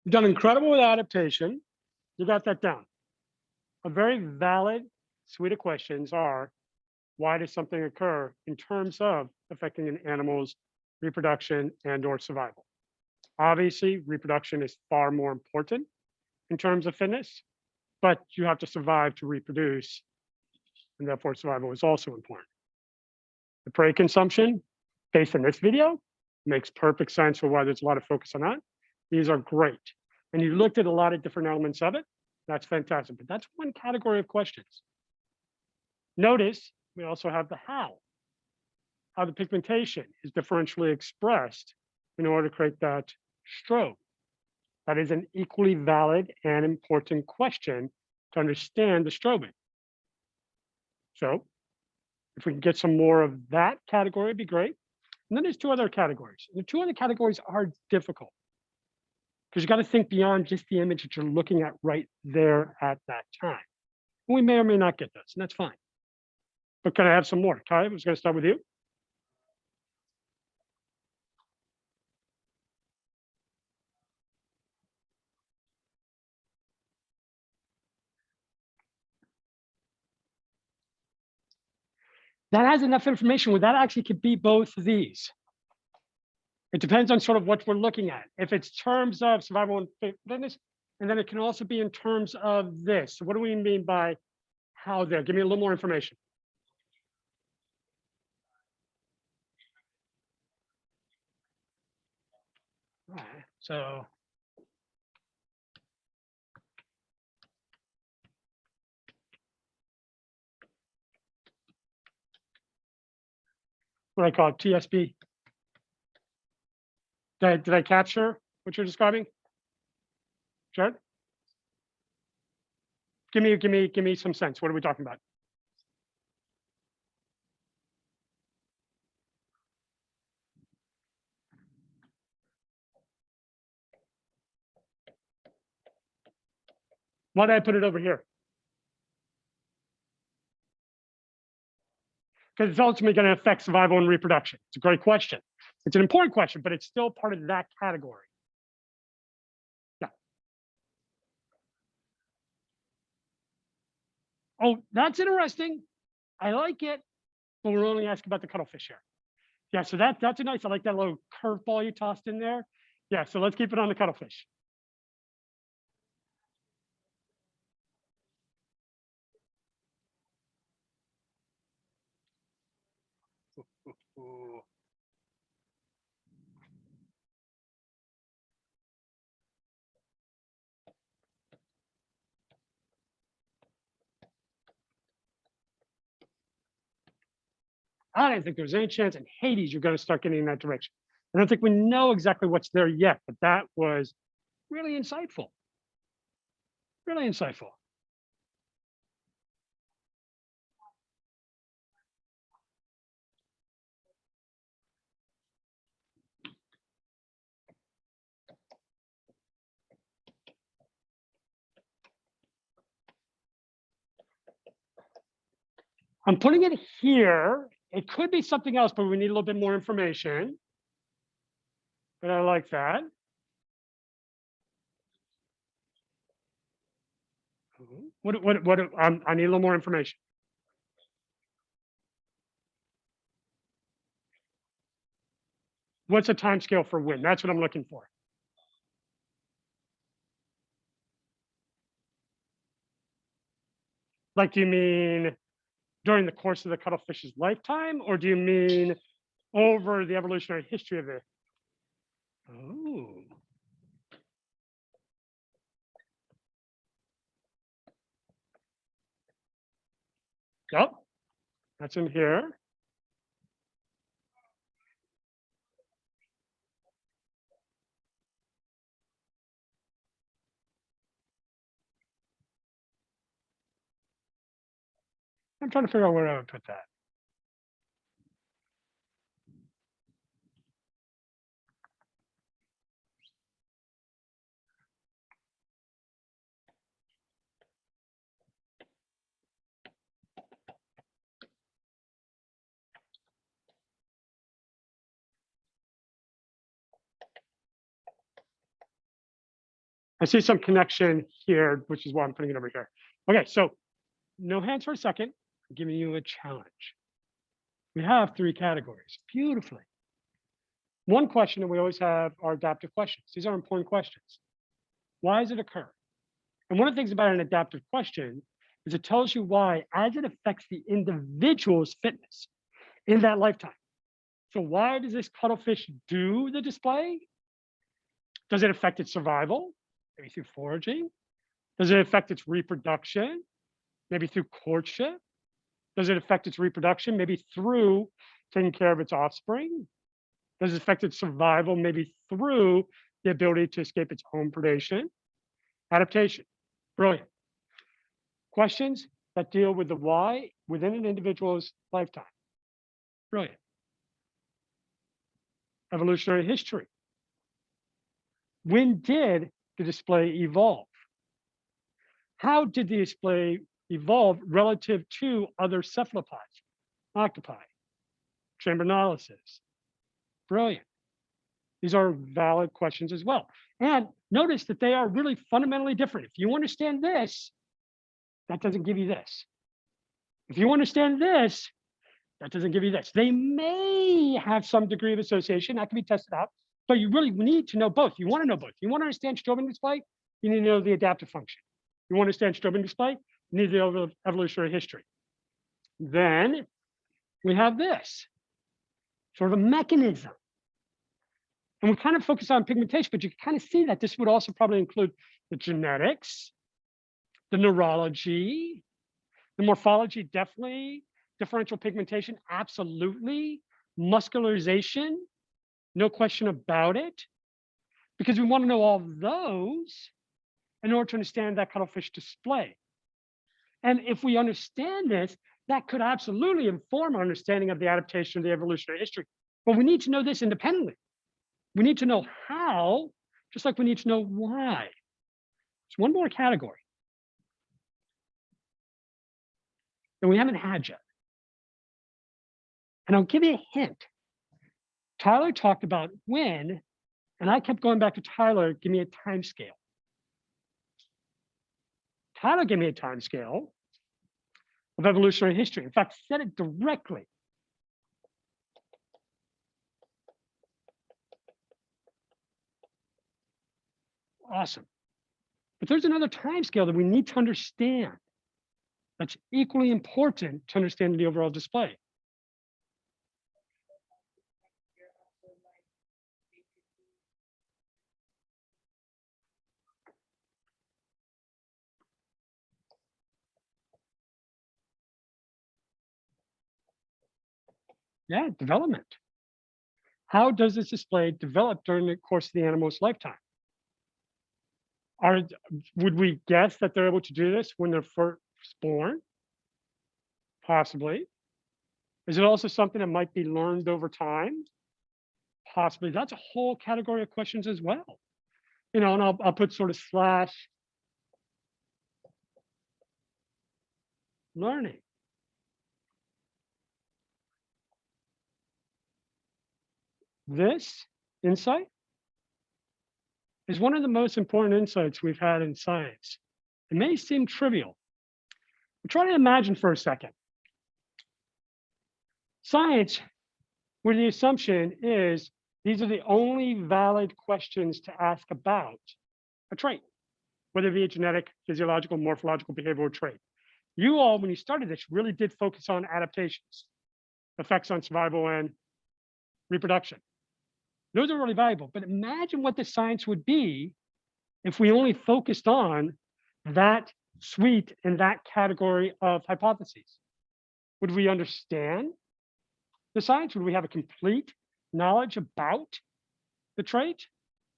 You've done incredible with adaptation. You got that down. A very valid suite of questions are, why does something occur in terms of affecting an animal's reproduction and or survival? Obviously, reproduction is far more important in terms of fitness, but you have to survive to reproduce, and therefore survival is also important. The prey consumption, based on this video, makes perfect sense for why there's a lot of focus on that. These are great. And you looked at a lot of different elements of it. That's fantastic, but that's one category of questions. Notice we also have the how the pigmentation is differentially expressed in order to create that strobe. That is an equally valid and important question to understand the strobing. So if we can get some more of that category, it'd be great. And then there's two other categories. And the two other categories are difficult because you got to think beyond just the image that you're looking at right there at that time. And we may or may not get those, and that's fine. But can I have some more? Kai, I was going to start with you. That has enough information where that actually could be both of these. It depends on sort of what we're looking at. If it's terms of survival and fitness, and then it can also be in terms of this. So what do we mean by how there? Give me a little more information. All right, so what I call it, TSB. Did I capture what you're describing? Jared? Give me some sense. What are we talking about? Why did I put it over here? Because it's ultimately going to affect survival and reproduction. It's a great question. It's an important question, but it's still part of that category. Yeah. Oh, that's interesting. I like it, but we're only asking about the cuttlefish here. Yeah, so that's a nice, I like that little curveball you tossed in there. Yeah, so let's keep it on the cuttlefish. Ooh. I don't think there's any chance in Hades you're going to start getting in that direction. I don't think we know exactly what's there yet, but that was really insightful. Really insightful. I'm putting it here. It could be something else, but we need a little bit more information. But I like that. I need a little more information. What's a time scale for when? That's what I'm looking for. Like, do you mean during the course of the cuttlefish's lifetime, or do you mean over the evolutionary history of it? Oh. Yep, that's in here. I'm trying to figure out where I would put that. I see some connection here, which is why I'm putting it over here. Okay, so no hands for a second. I'm giving you a challenge. We have 3 categories, beautifully. One question that we always have are adaptive questions. These are important questions. Why does it occur? And one of the things about an adaptive question is it tells you why as it affects the individual's fitness in that lifetime. So why does this cuttlefish do the display? Does it affect its survival? Maybe through foraging? Does it affect its reproduction? Maybe through courtship? Does it affect its reproduction? Maybe through taking care of its offspring? Does it affect its survival? Maybe through the ability to escape its own predation? Adaptation. Brilliant. Questions that deal with the why within an individual's lifetime. Brilliant. Evolutionary history. When did the display evolve? How did the display evolve relative to other cephalopods, octopi, chamber analysis? Brilliant. These are valid questions as well. And notice that they are really fundamentally different. If you understand this, that doesn't give you this. If you understand this, that doesn't give you this. They may have some degree of association that can be tested out, but you really need to know both. You want to know both. You want to understand strobing display, you need to know the adaptive function. You want to understand strobing display, you need to know evolutionary history. Then we have this, sort of a mechanism. And we kind of focus on pigmentation, but you can kind of see that this would also probably include the genetics, the neurology, the morphology, definitely, differential pigmentation, absolutely, muscularization, no question about it, because we want to know all of those in order to understand that cuttlefish display. And if we understand this, that could absolutely inform our understanding of the adaptation of the evolutionary history. But we need to know this independently. We need to know how, just like we need to know why. It's one more category that we haven't had yet. And I'll give you a hint. Tyler talked about when, and I kept going back to Tyler, give me a time scale. Tyler gave me a time scale of evolutionary history. In fact, said it directly. Awesome. But there's another time scale that we need to understand that's equally important to understand the overall display. Yeah, development. How does this display develop during the course of the animal's lifetime? Would we guess that they're able to do this when they're first born? Possibly. Is it also something that might be learned over time? Possibly. That's a whole category of questions as well. You know, and I'll put sort of slash learning. This insight is one of the most important insights we've had in science. It may seem trivial, but try to imagine for a second. Science, where the assumption is these are the only valid questions to ask about a trait, whether it be a genetic, physiological, morphological, behavioral trait. You all, when you started this, really did focus on adaptations, effects on survival and reproduction. Those are really valuable, but imagine what the science would be if we only focused on that suite and that category of hypotheses. Would we understand the science? Would we have a complete knowledge about the trait,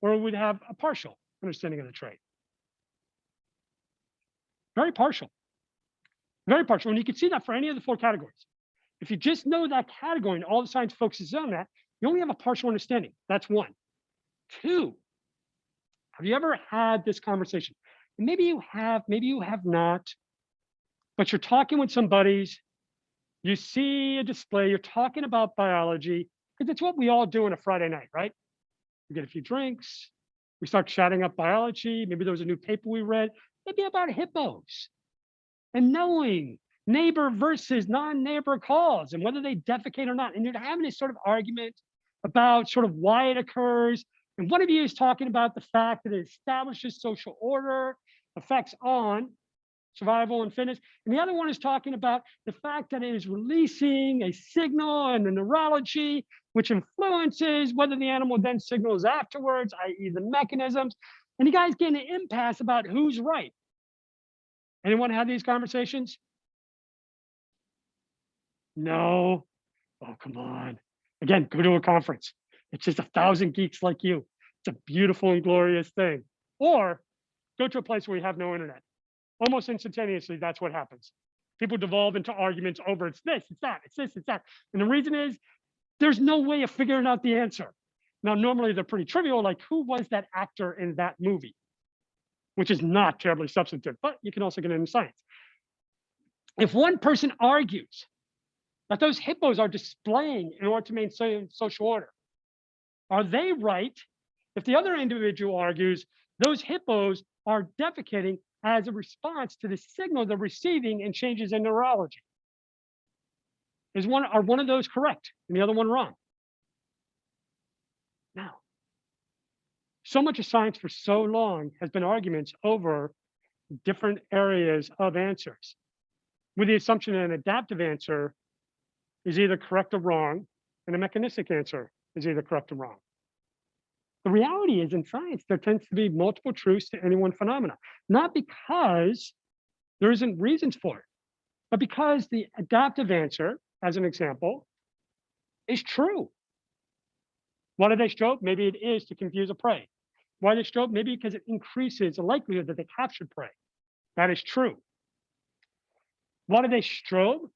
or would we have a partial understanding of the trait? Very partial. Very partial. And you can see that for any of the 4 categories. If you just know that category and all the science focuses on that, you only have a partial understanding. That's 1. 2, have you ever had this conversation? And maybe you have not, but you're talking with some buddies, you see a display, you're talking about biology, because it's what we all do on a Friday night, right? We get a few drinks, We start chatting up biology. Maybe there was a new paper we read, maybe about hippos and knowing neighbor versus non-neighbor calls and whether they defecate or not. And you're having this sort of argument about sort of why it occurs. And one of you is talking about the fact that it establishes social order, effects on survival and fitness. And the other one is talking about the fact that it is releasing a signal in the neurology, which influences whether the animal then signals afterwards, i.e. the mechanisms. And you guys get an impasse about who's right. Anyone have these conversations? No. Oh, come on. Again, go to a conference. It's just 1,000 geeks like you. It's a beautiful and glorious thing. Or go to a place where you have no internet. Almost instantaneously, that's what happens. People devolve into arguments over it's this, it's that, it's this, it's that. And the reason is there's no way of figuring out the answer. Now, normally they're pretty trivial, like who was that actor in that movie? Which is not terribly substantive, but you can also get into science. If one person argues that those hippos are displaying in order to maintain social order, are they right if the other individual argues those hippos are defecating as a response to the signal they're receiving and changes in neurology? Are one of those correct and the other one wrong? Now, so much of science for so long has been arguments over different areas of answers, with the assumption that an adaptive answer is either correct or wrong, and a mechanistic answer is either correct or wrong. The reality is in science, there tends to be multiple truths to any one phenomena, not because there isn't reasons for it, but because the adaptive answer, as an example, is true. Why do they strobe? Maybe it is to confuse a prey. Why do they strobe? Maybe because it increases the likelihood that they captured prey. That is true. Why do they strobe?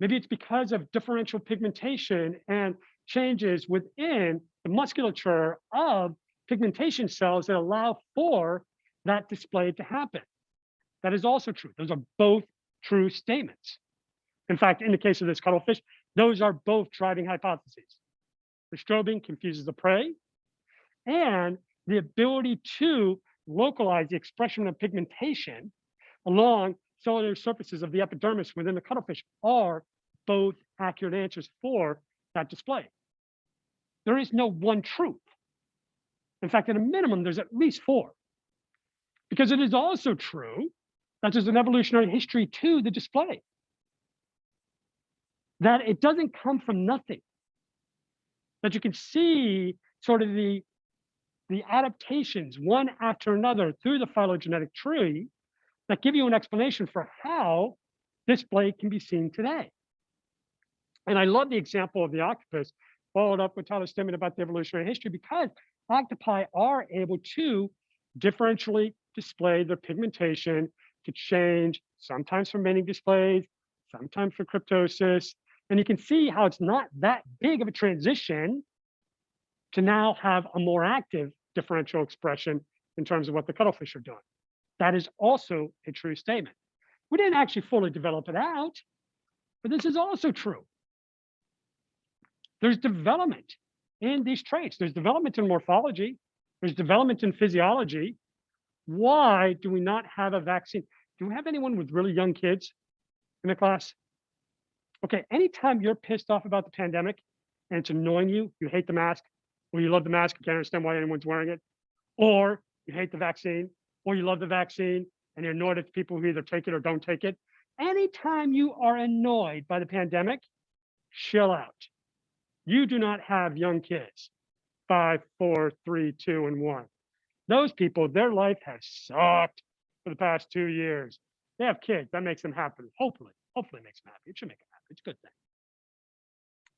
Maybe it's because of differential pigmentation and changes within the musculature of pigmentation cells that allow for that display to happen. That is also true. Those are both true statements. In fact, in the case of this cuttlefish, those are both driving hypotheses. The strobing confuses the prey, and the ability to localize the expression of pigmentation along cellular surfaces of the epidermis within the cuttlefish are both accurate answers for that display. There is no one truth. In fact, at a minimum, there's at least four. Because it is also true that there's an evolutionary history to the display. That it doesn't come from nothing. That you can see sort of the adaptations one after another through the phylogenetic tree that give you an explanation for how display can be seen today. And I love the example of the octopus, followed up with Tyler's statement about the evolutionary history, because octopi are able to differentially display their pigmentation to change, sometimes for mating displays, sometimes for cryptosis. And you can see how it's not that big of a transition to now have a more active differential expression in terms of what the cuttlefish are doing. That is also a true statement. We didn't actually fully develop it out, but this is also true. There's development in these traits. There's development in morphology. There's development in physiology. Why do we not have a vaccine? Do we have anyone with really young kids in the class? Okay, anytime you're pissed off about the pandemic and it's annoying you, you hate the mask, or you love the mask, you can't understand why anyone's wearing it, or you hate the vaccine, or you love the vaccine and you're annoyed at people who either take it or don't take it. Anytime you are annoyed by the pandemic, chill out. You do not have young kids, 5, 4, 3, 2, and 1. Those people, their life has sucked for the past 2 years. They have kids, that makes them happy. Hopefully it makes them happy. It should make them happy. It's a good thing.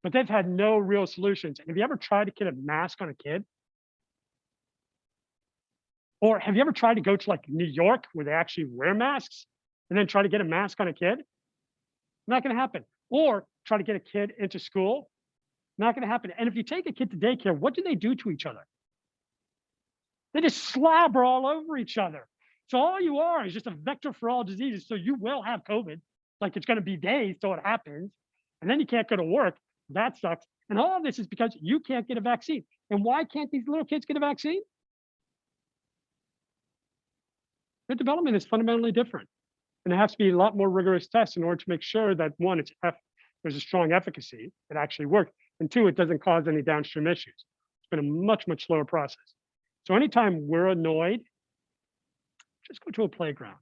But they've had no real solutions. Have you ever tried to get a mask on a kid? Or have you ever tried to go to like New York where they actually wear masks and then try to get a mask on a kid? Not going to happen. Or try to get a kid into school? Not going to happen. And if you take a kid to daycare, what do they do to each other? They just slobber all over each other. So all you are is just a vector for all diseases. So you will have COVID, like it's going to be days till it happens. And then you can't go to work. That sucks. And all of this is because you can't get a vaccine. And why can't these little kids get a vaccine? Their development is fundamentally different. And it has to be a lot more rigorous tests in order to make sure that one, there's a strong efficacy, it actually works, and two, it doesn't cause any downstream issues. It's been a much, much slower process. So anytime we're annoyed, just go to a playground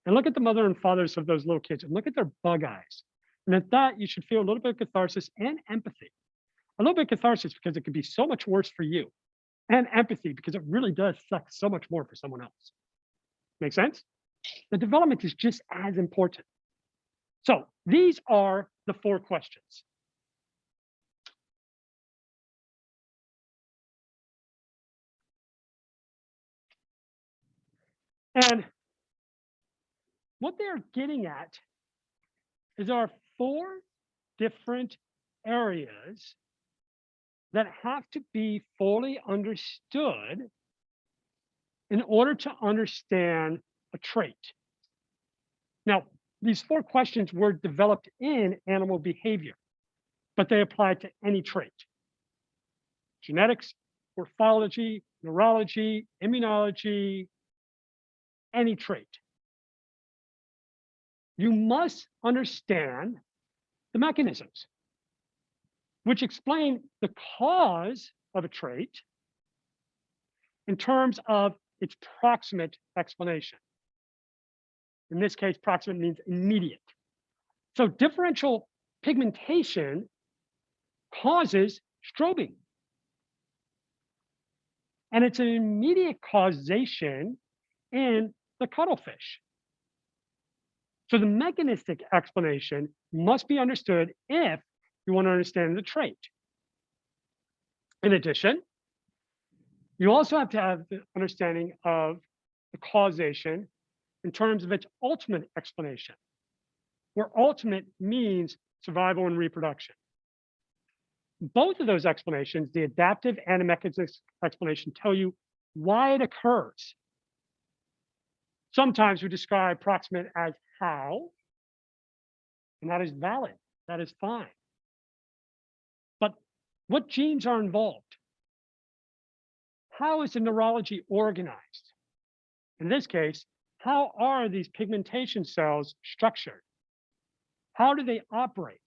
and look at the mother and fathers of those little kids and look at their bug eyes. And at that, you should feel a little bit of catharsis and empathy. A little bit of catharsis because it could be so much worse for you, and empathy because it really does suck so much more for someone else. Make sense? The development is just as important. So these are the 4 questions. And what they're getting at is there are 4 different areas that have to be fully understood in order to understand a trait. Now, these 4 questions were developed in animal behavior, but they apply to any trait. Genetics, morphology, neurology, immunology, any trait. You must understand the mechanisms which explain the cause of a trait in terms of its proximate explanation. In this case, proximate means immediate. So differential pigmentation causes strobing. And it's an immediate causation in the cuttlefish. So the mechanistic explanation must be understood if you want to understand the trait. In addition, you also have to have the understanding of the causation in terms of its ultimate explanation, where ultimate means survival and reproduction. Both of those explanations, the adaptive and the mechanistic explanation, tell you why it occurs. Sometimes we describe proximate as how, and that is valid, that is fine. But what genes are involved? How is the neurology organized? In this case, how are these pigmentation cells structured? How do they operate?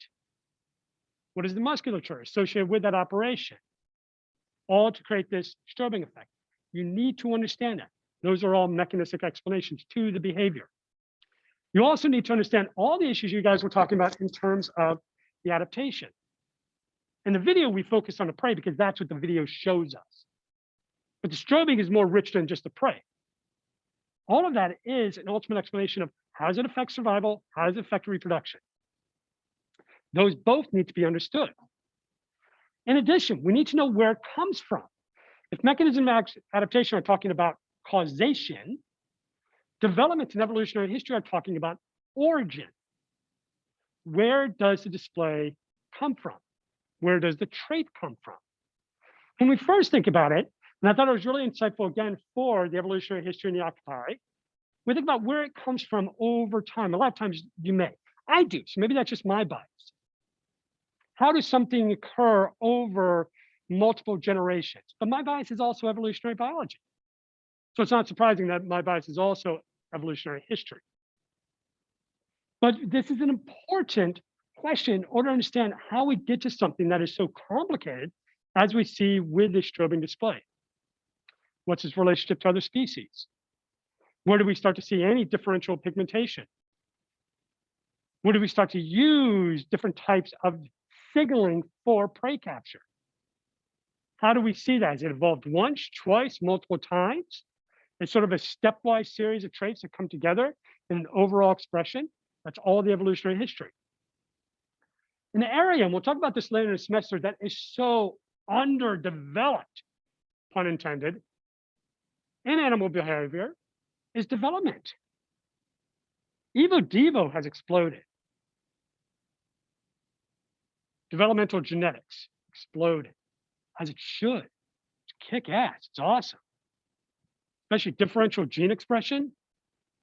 What is the musculature associated with that operation? All to create this strobing effect. You need to understand that. Those are all mechanistic explanations to the behavior. You also need to understand all the issues you guys were talking about in terms of the adaptation. In the video, we focused on the prey because that's what the video shows us. But the strobing is more rich than just the prey. All of that is an ultimate explanation of how does it affect survival, how does it affect reproduction. Those both need to be understood. In addition, we need to know where it comes from. If mechanism adaptation are talking about causation, development and evolutionary history are talking about origin. Where does the display come from? Where does the trait come from? When we first think about it, and I thought it was really insightful again for the evolutionary history in the octopi, we think about where it comes from over time. A lot of times you may. I do, so maybe that's just my bias. How does something occur over multiple generations? But my bias is also evolutionary biology. So it's not surprising that my bias is also evolutionary history. But this is an important question in order to understand how we get to something that is so complicated as we see with this strobing display. What's its relationship to other species? Where do we start to see any differential pigmentation? Where do we start to use different types of signaling for prey capture? How do we see that? Has it evolved once, twice, multiple times? It's sort of a stepwise series of traits that come together in an overall expression. That's all the evolutionary history. An area, and we'll talk about this later in the semester, that is so underdeveloped, pun intended, in animal behavior is development. Evo Devo has exploded. Developmental genetics exploded, as it should. It's kick ass, it's awesome. Especially differential gene expression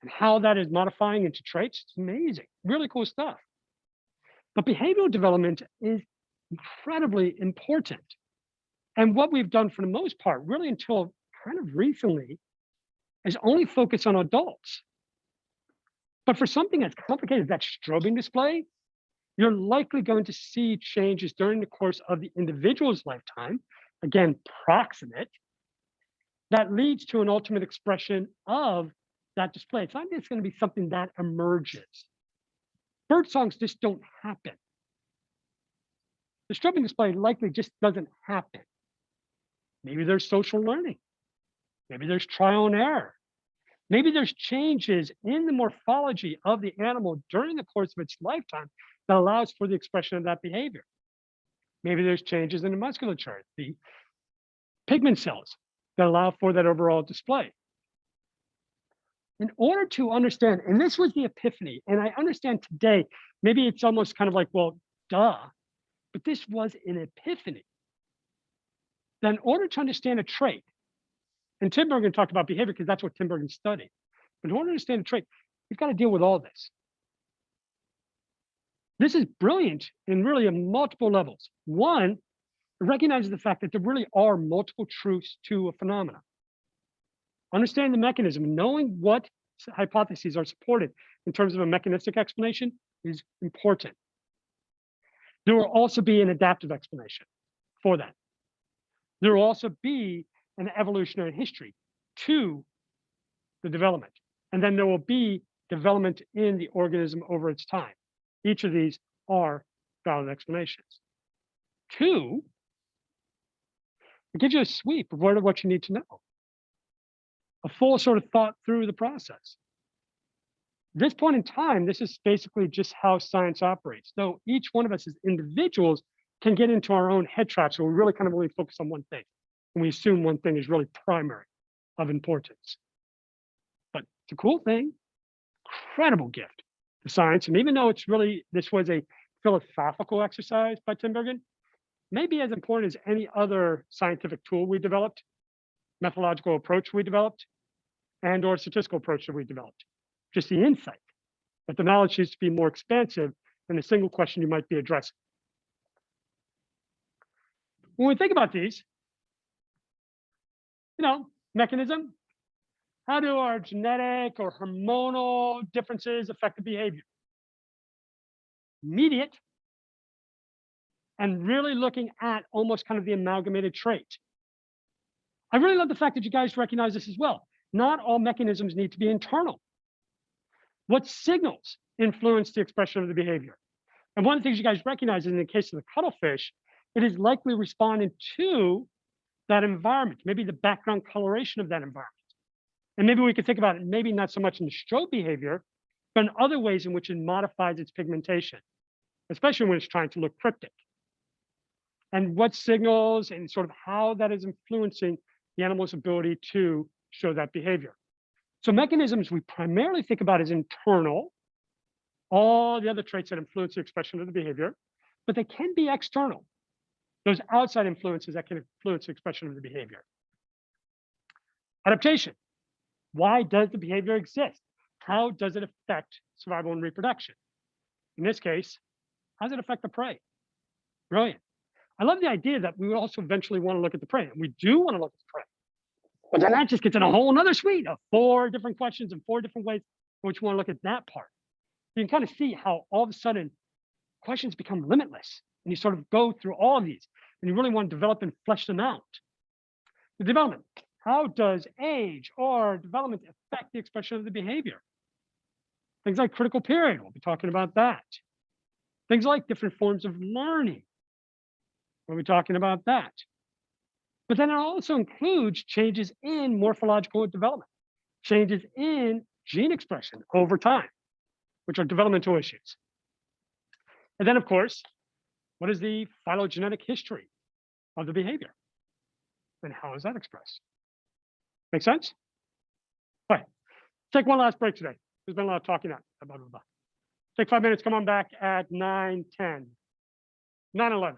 and how that is modifying into traits. It's amazing, really cool stuff. But behavioral development is incredibly important. And what we've done for the most part, really until kind of recently, is only focused on adults. But for something as complicated as that strobing display, you're likely going to see changes during the course of the individual's lifetime, again, proximate, that leads to an ultimate expression of that display. It's not just going to be something that emerges. Bird songs just don't happen. The strobing display likely just doesn't happen. Maybe there's social learning. Maybe there's trial and error. Maybe there's changes in the morphology of the animal during the course of its lifetime that allows for the expression of that behavior. Maybe there's changes in the musculature, the pigment cells that allow for that overall display. In order to understand, and this was the epiphany, and I understand today, maybe it's almost kind of like, well, duh, but this was an epiphany. That in order to understand a trait, and Tinbergen talked about behavior because that's what Tinbergen studied. But in order to understand a trait, you've got to deal with all this. This is brilliant in really on multiple levels. One, it recognizes the fact that there really are multiple truths to a phenomenon. Understanding the mechanism, knowing what hypotheses are supported in terms of a mechanistic explanation is important. There will also be an adaptive explanation for that. There will also be an evolutionary history to the development. And then there will be development in the organism over its time. Each of these are valid explanations. Two, it gives you a sweep of what you need to know. A full sort of thought through the process. At this point in time, this is basically just how science operates. Though each one of us as individuals can get into our own head traps, so we really kind of only focus on one thing. And we assume one thing is really primary of importance. But it's a cool thing, incredible gift to science. And even though it's really, this was a philosophical exercise by Tinbergen, maybe as important as any other scientific tool we developed, methodological approach we developed, and or statistical approach that we developed. Just the insight that the knowledge needs to be more expansive than the single question you might be addressing. When we think about these, mechanism, how do our genetic or hormonal differences affect the behavior? Immediate, and really looking at almost kind of the amalgamated trait. I really love the fact that you guys recognize this as well. Not all mechanisms need to be internal. What signals influence the expression of the behavior? And one of the things you guys recognize in the case of the cuttlefish, it is likely responding to that environment, maybe the background coloration of that environment. And maybe we could think about it, maybe not so much in the strobe behavior, but in other ways in which it modifies its pigmentation, especially when it's trying to look cryptic. And what signals and sort of how that is influencing the animal's ability to show that behavior. So mechanisms we primarily think about as internal, all the other traits that influence the expression of the behavior, but they can be external. Those outside influences that can influence the expression of the behavior. Adaptation. Why does the behavior exist? How does it affect survival and reproduction? In this case, how does it affect the prey? Brilliant. I love the idea that we would also eventually want to look at the prey, and we do want to look at the prey. But then that just gets in a whole another suite of 4 different questions and 4 different ways in which you want to look at that part. You can kind of see how all of a sudden questions become limitless, and you sort of go through all of these, and you really want to develop and flesh them out. The development. How does age or development affect the expression of the behavior? Things like critical period, we'll be talking about that. Things like different forms of learning, we'll be talking about that. But then it also includes changes in morphological development, changes in gene expression over time, which are developmental issues. And then, of course, what is the phylogenetic history of the behavior? And how is that expressed? Make sense? All right, take one last break today. There's been a lot of talking about blah, blah, blah. Take 5 minutes, come on back at 9:10, 9:11.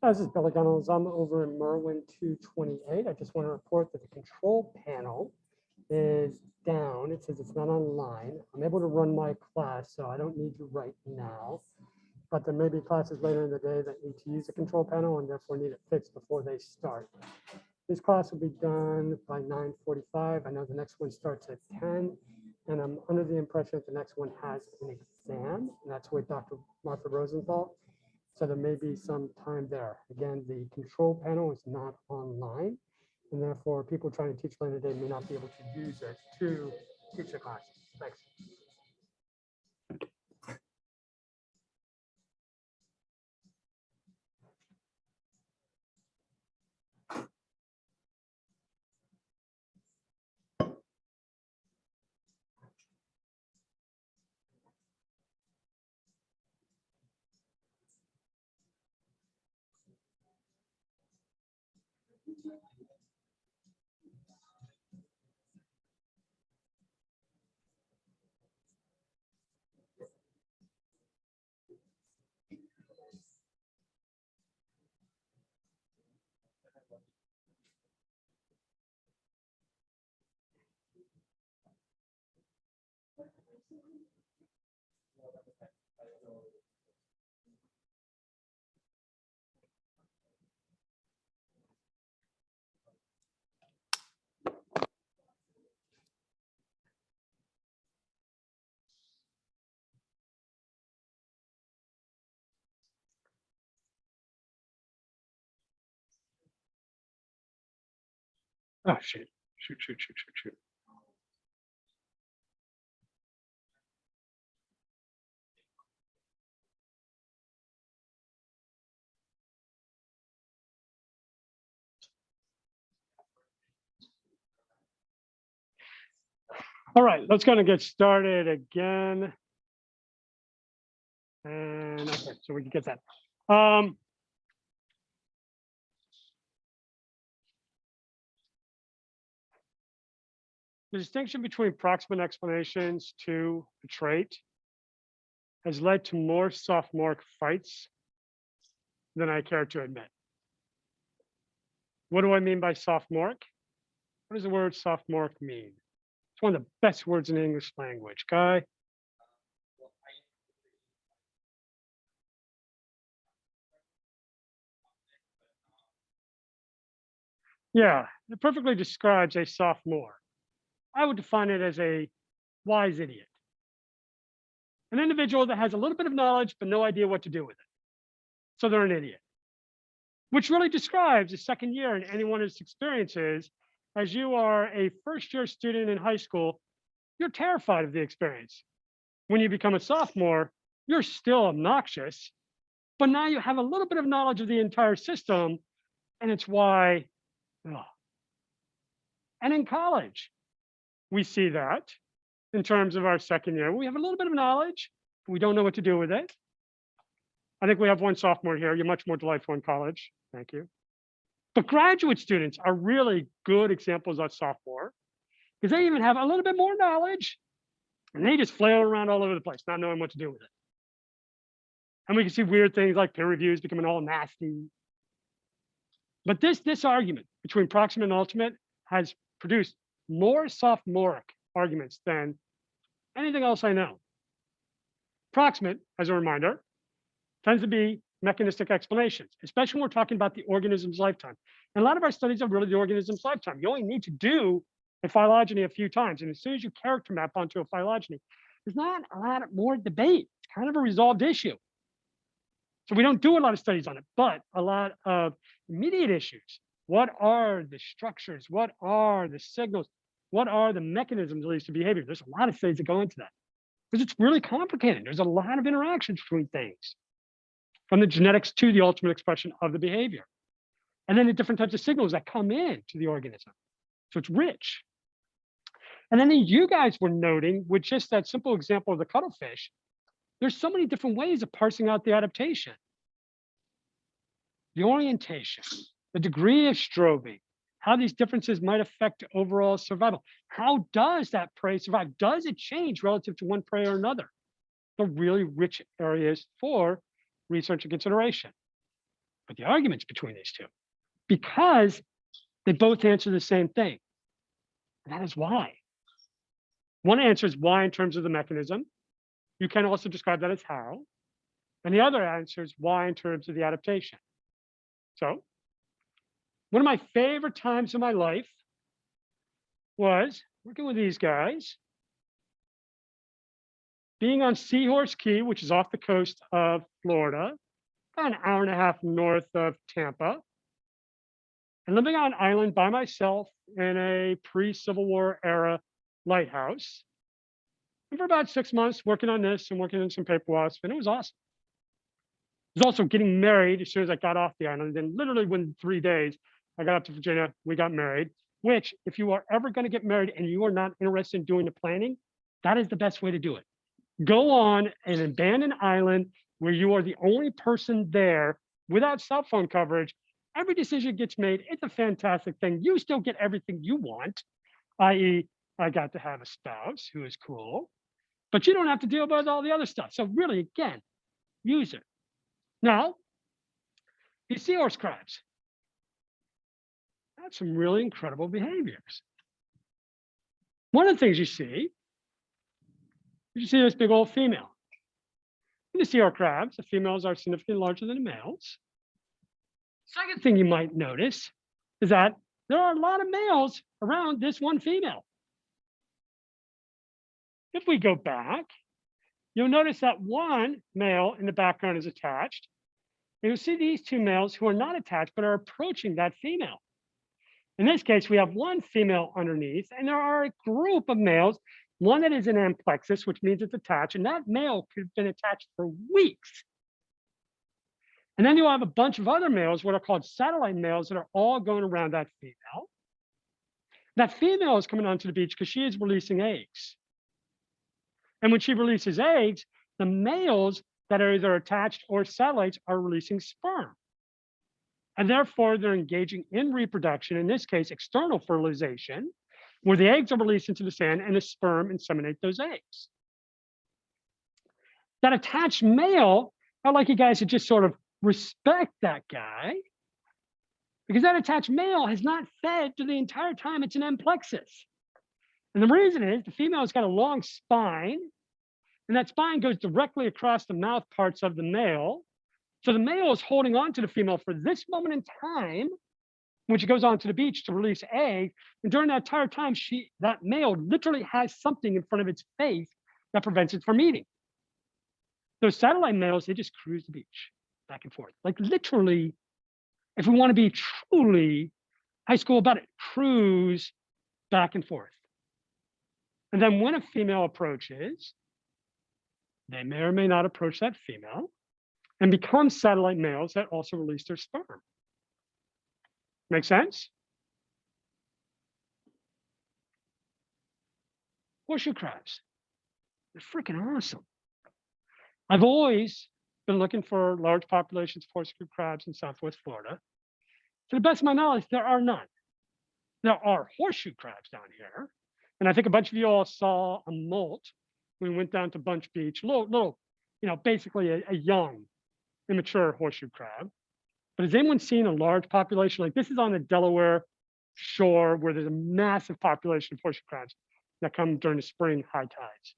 This is Billy Gunnels. I'm over in Merwin 228. I just want to report that the control panel is down. It says it's not online. I'm able to run my class, so I don't need you right now. But there may be classes later in the day that need to use the control panel and therefore need it fixed before they start. This class will be done by 9:45. I know the next one starts at 10, and I'm under the impression that the next one has an exam, and that's with Dr. Martha Rosenthal. So there may be some time there. Again, the control panel is not online, and therefore people trying to teach later today may not be able to use it to teach the class. Thanks. Oh, shoot. Shoot. All right, let's go and get started again. And okay, so we can get that. The distinction between proximate explanations to a trait has led to more sophomoric fights than I care to admit. What do I mean by sophomoric? What does the word sophomoric mean? It's one of the best words in the English language. Guy? Yeah, it perfectly describes a sophomore. I would define it as a wise idiot. An individual that has a little bit of knowledge, but no idea what to do with it. So they're an idiot, which really describes the second year in any one of its experiences. As you are a first year student in high school, you're terrified of the experience. When you become a sophomore, you're still obnoxious, but now you have a little bit of knowledge of the entire system, and it's why. Ugh. And in college, we see that in terms of our second year. We have a little bit of knowledge, but we don't know what to do with it. I think we have one sophomore here. You're much more delightful in college. Thank you. But graduate students are really good examples of sophomore because they even have a little bit more knowledge and they just flail around all over the place, not knowing what to do with it. And we can see weird things like peer reviews becoming all nasty. But this argument between proximate and ultimate has produced more sophomoric arguments than anything else I know. Proximate, as a reminder, tends to be mechanistic explanations, especially when we're talking about the organism's lifetime. And a lot of our studies are really the organism's lifetime. You only need to do a phylogeny a few times. And as soon as you character map onto a phylogeny, there's not a lot more debate. It's kind of a resolved issue. So we don't do a lot of studies on it, but a lot of immediate issues. What are the structures? What are the signals? What are the mechanisms that leads to behavior? There's a lot of studies that go into that because it's really complicated. There's a lot of interactions between things, from the genetics to the ultimate expression of the behavior. And then the different types of signals that come in to the organism. So it's rich. And then you guys were noting with just that simple example of the cuttlefish, there's so many different ways of parsing out the adaptation. The orientation, the degree of strobing, how these differences might affect overall survival. How does that prey survive? Does it change relative to one prey or another? They're really rich areas for research and consideration. But the arguments between these two, because they both answer the same thing. And that is why. One answer is why in terms of the mechanism. You can also describe that as how. And the other answer is why in terms of the adaptation. So one of my favorite times of my life was working with these guys, being on Seahorse Key, which is off the coast of Florida, about an hour and a half north of Tampa, and living on an island by myself in a pre-Civil War era lighthouse. And for about 6 months, working on this and working on some paper wasp, and it was awesome. I was also getting married as soon as I got off the island. And literally within 3 days, I got up to Virginia, we got married, which if you are ever going to get married and you are not interested in doing the planning, that is the best way to do it. Go on an abandoned island where you are the only person there without cell phone coverage. Every decision gets made. It's a fantastic thing. You still get everything you want, i.e., I got to have a spouse who is cool, but you don't have to deal with all the other stuff. So really, again, use it. Now, these seahorse crabs have some really incredible behaviors. One of the things you see this big old female. In the seahorse crabs, the females are significantly larger than the males. Second thing you might notice is that there are a lot of males around this one female. If we go back, you'll notice that one male in the background is attached. And you'll see these two males who are not attached, but are approaching that female. In this case, we have one female underneath, and there are a group of males, one that is an amplexus, which means it's attached, and that male could have been attached for weeks. And then you'll have a bunch of other males, what are called satellite males, that are all going around that female. That female is coming onto the beach because she is releasing eggs. And when she releases eggs, the males that are either attached or satellites are releasing sperm. And therefore, they're engaging in reproduction, in this case, external fertilization, where the eggs are released into the sand and the sperm inseminate those eggs. That attached male, I'd like you guys to just sort of respect that guy, because that attached male has not fed through the entire time it's in M plexus. And the reason is the female has got a long spine, and that spine goes directly across the mouth parts of the male. So the male is holding on to the female for this moment in time when she goes onto the beach to release egg. And during that entire time, that male literally has something in front of its face that prevents it from eating. Those satellite males, they just cruise the beach back and forth. Like literally, if we want to be truly high school about it, cruise back and forth. And then when a female approaches, they may or may not approach that female and become satellite males that also release their sperm. Make sense? Horseshoe crabs. They're freaking awesome. I've always been looking for large populations of horseshoe crabs in Southwest Florida. To the best of my knowledge, there are none. There are horseshoe crabs down here. And I think a bunch of you all saw a molt when we went down to Bunch Beach, little, basically a young, immature horseshoe crab. But has anyone seen a large population? Like this is on the Delaware shore where there's a massive population of horseshoe crabs that come during the spring high tides.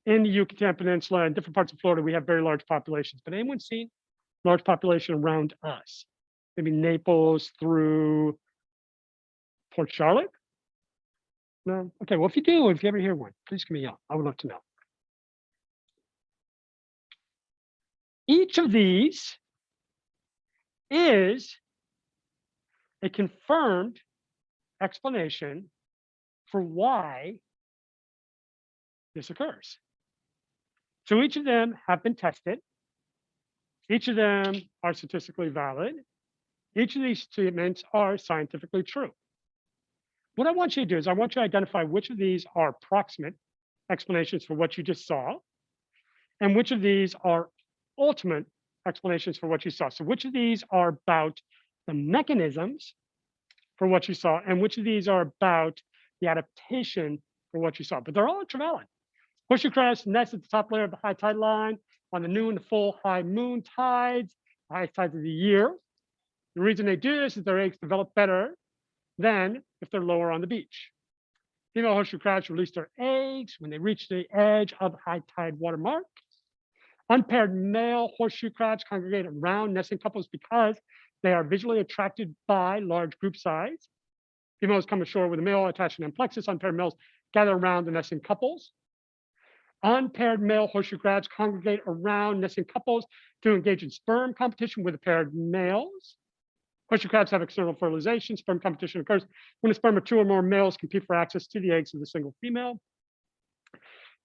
In the Yucatan Peninsula and different parts of Florida, we have very large populations. But anyone seen large population around us? Maybe Naples through Port Charlotte? No? Okay, well, if you do, if you ever hear one, please give me a yell. I would love to know. Each of these is a confirmed explanation for why this occurs. So each of them have been tested. Each of them are statistically valid. Each of these statements are scientifically true. What I want you to do is I want you to identify which of these are approximate explanations for what you just saw, and which of these are ultimate explanations for what you saw. So which of these are about the mechanisms for what you saw, and which of these are about the adaptation for what you saw. But they're all ultraviolet. Horseshoe crabs nest at the top layer of the high tide line on the new and the full high moon tides, the highest tides of the year. The reason they do this is their eggs develop better than if they're lower on the beach. Female horseshoe crabs release their eggs when they reach the edge of the high tide water mark. Unpaired male horseshoe crabs congregate around nesting couples because they are visually attracted by large group size. Females come ashore with a male attached to an plexus. Unpaired males gather around the nesting couples. Unpaired male horseshoe crabs congregate around nesting couples to engage in sperm competition with the paired males. Horseshoe crabs have external fertilization. Sperm competition occurs when a sperm of two or more males compete for access to the eggs of the single female.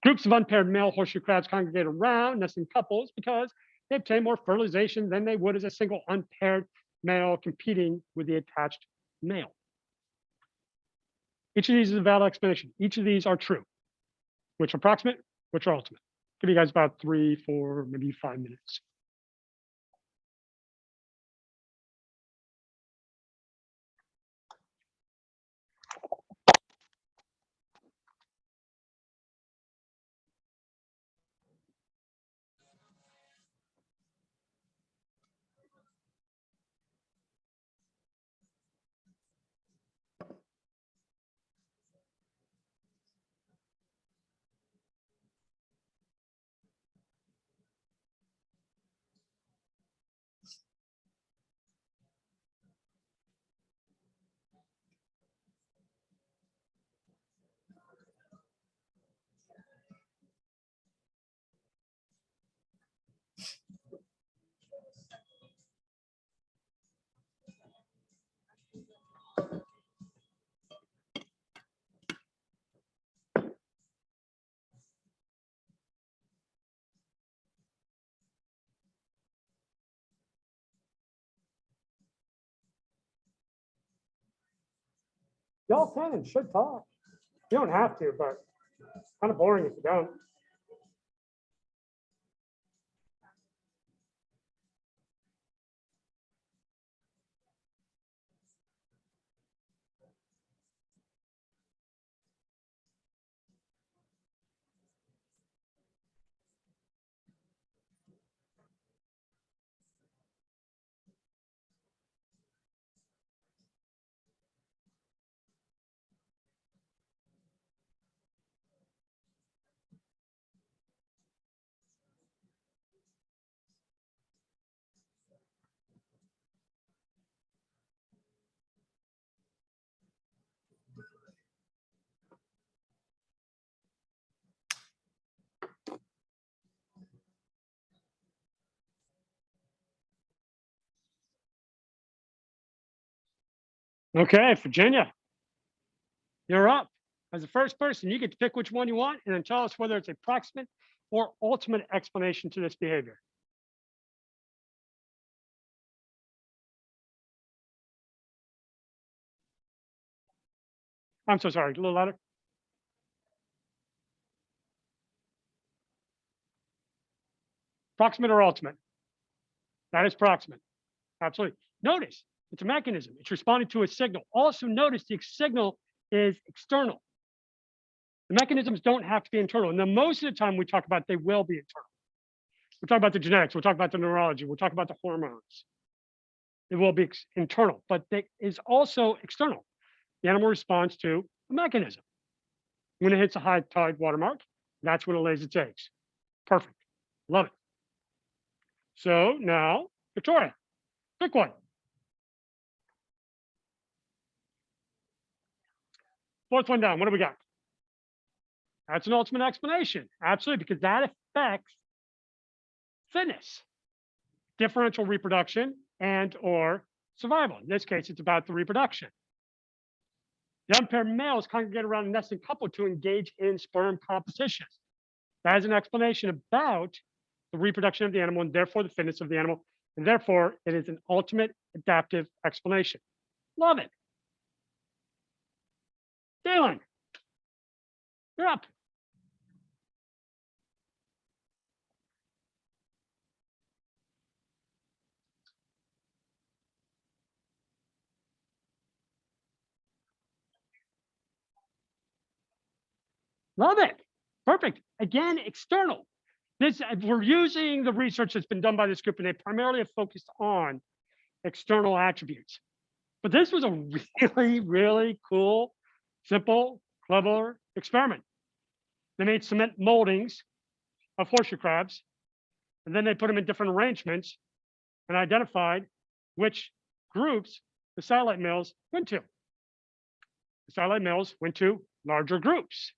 Groups of unpaired male horseshoe crabs congregate around nesting couples because they obtain more fertilization than they would as a single unpaired male competing with the attached male. Each of these is a valid explanation. Each of these are true. Which are approximate, which are ultimate. Give you guys about 3, 4, maybe 5 minutes. Y'all can and should talk. You don't have to, but it's kind of boring if you don't. Okay, Virginia, you're up. As the first person, you get to pick which one you want and then tell us whether it's a proximate or ultimate explanation to this behavior. I'm so sorry, a little louder. Proximate or ultimate? That is proximate. Absolutely. Notice it's a mechanism. It's responding to a signal. Also notice the signal is external. The mechanisms don't have to be internal. And then most of the time we talk about they will be internal. We'll talk about the genetics. We'll talk about the neurology. We'll talk about the hormones. It will be internal, but it is also external. The animal responds to a mechanism. When it hits a high tide watermark, that's when it lays its eggs. Perfect. Love it. So now, Victoria, pick one. Fourth one down. What do we got? That's an ultimate explanation. Absolutely, because that affects fitness, differential reproduction, and or survival. In this case, it's about the reproduction. The unpaired males congregate around a nesting couple to engage in sperm competition. That is an explanation about the reproduction of the animal and therefore the fitness of the animal. And therefore, it is an ultimate adaptive explanation. Love it. Dalen, you're up. Love it. Perfect. Again, external. This we're using the research that's been done by this group, and they primarily have focused on external attributes. But this was a really, really cool, simple, clever experiment. They made cement moldings of horseshoe crabs, and then they put them in different arrangements and identified which groups the satellite males went to. The satellite males went to larger groups.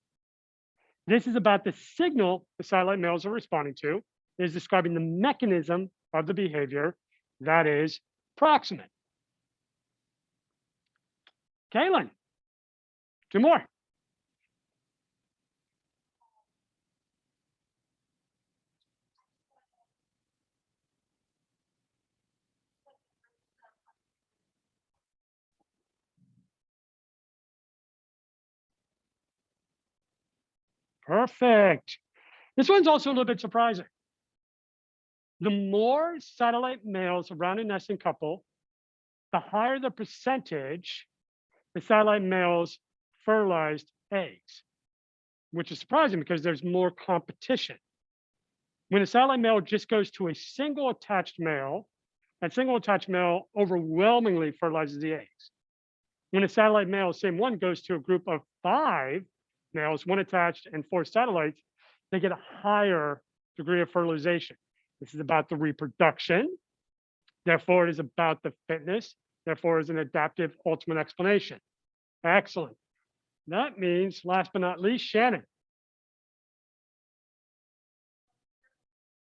This is about the signal the satellite males are responding to. It is describing the mechanism of the behavior that is proximate. Kaylin, two more. Perfect. This one's also a little bit surprising. The more satellite males around a nesting couple, the higher the percentage the satellite males fertilized eggs, which is surprising because there's more competition. When a satellite male just goes to a single attached male, that single attached male overwhelmingly fertilizes the eggs. When a satellite male, same one, goes to a group of 5 males, 1 attached and 4 satellites, they get a higher degree of fertilization. This is about the reproduction. Therefore, it is about the fitness. Therefore, it is an adaptive ultimate explanation. Excellent. That means, last but not least, Shannon.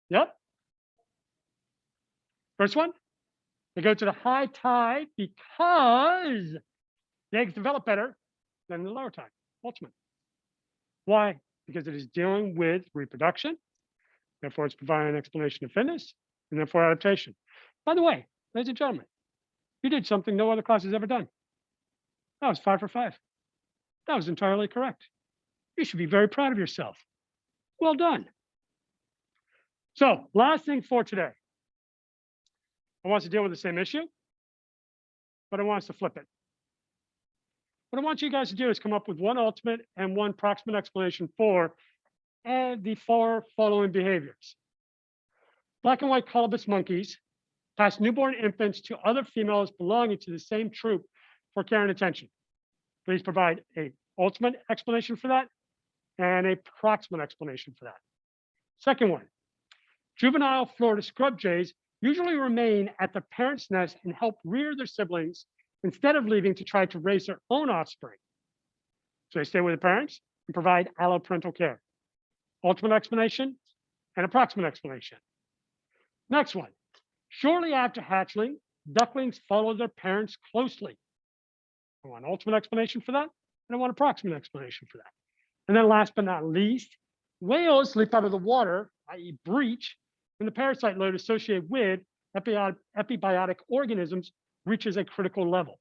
Yep. First one, they go to the high tide because the eggs develop better than the lower tide, ultimate. Why? Because it is dealing with reproduction. Therefore, it's providing an explanation of fitness and therefore adaptation. By the way, ladies and gentlemen, you did something no other class has ever done. That was 5 for 5. That was entirely correct. You should be very proud of yourself. Well done. So, last thing for today. I want us to deal with the same issue, but I want us to flip it. What I want you guys to do is come up with one ultimate and one proximate explanation for the 4 following behaviors. Black and white colobus monkeys pass newborn infants to other females belonging to the same troop for care and attention. Please provide an ultimate explanation for that and a proximate explanation for that. Second one, juvenile Florida scrub jays usually remain at the parent's nest and help rear their siblings instead of leaving to try to raise their own offspring. So they stay with the parents and provide alloparental care. Ultimate explanation and approximate explanation. Next one, shortly after hatchling, ducklings follow their parents closely. I want an ultimate explanation for that, and I want an approximate explanation for that. And then last but not least, whales leap out of the water, i.e. breach, when the parasite load associated with epibiotic organisms reaches a critical level.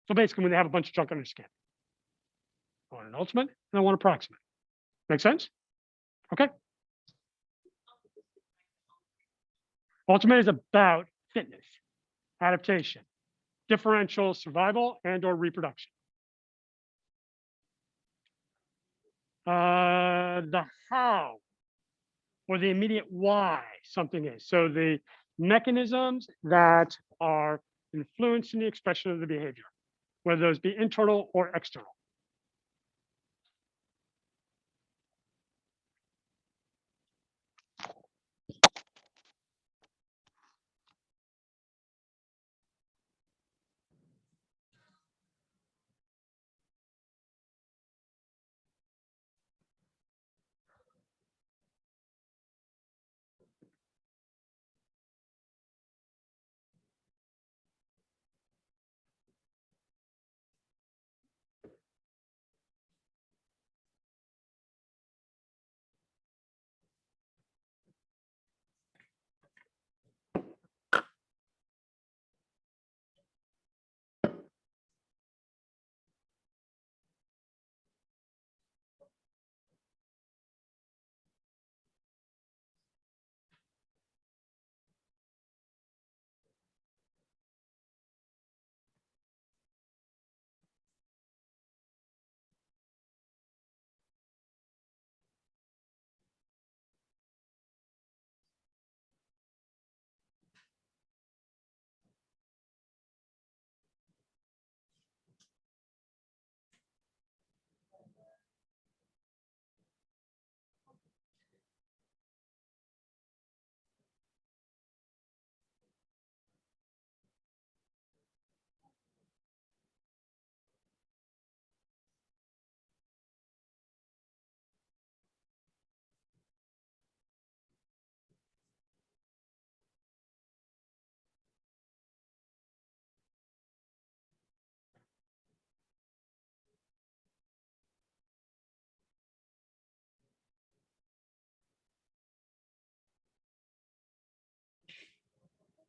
So basically when they have a bunch of junk on their skin. I want an ultimate and I want an approximate. Make sense? Okay. Ultimate is about fitness, adaptation, differential survival and or reproduction. The how or the immediate why something is. So the mechanisms that are influencing the expression of the behavior, whether those be internal or external.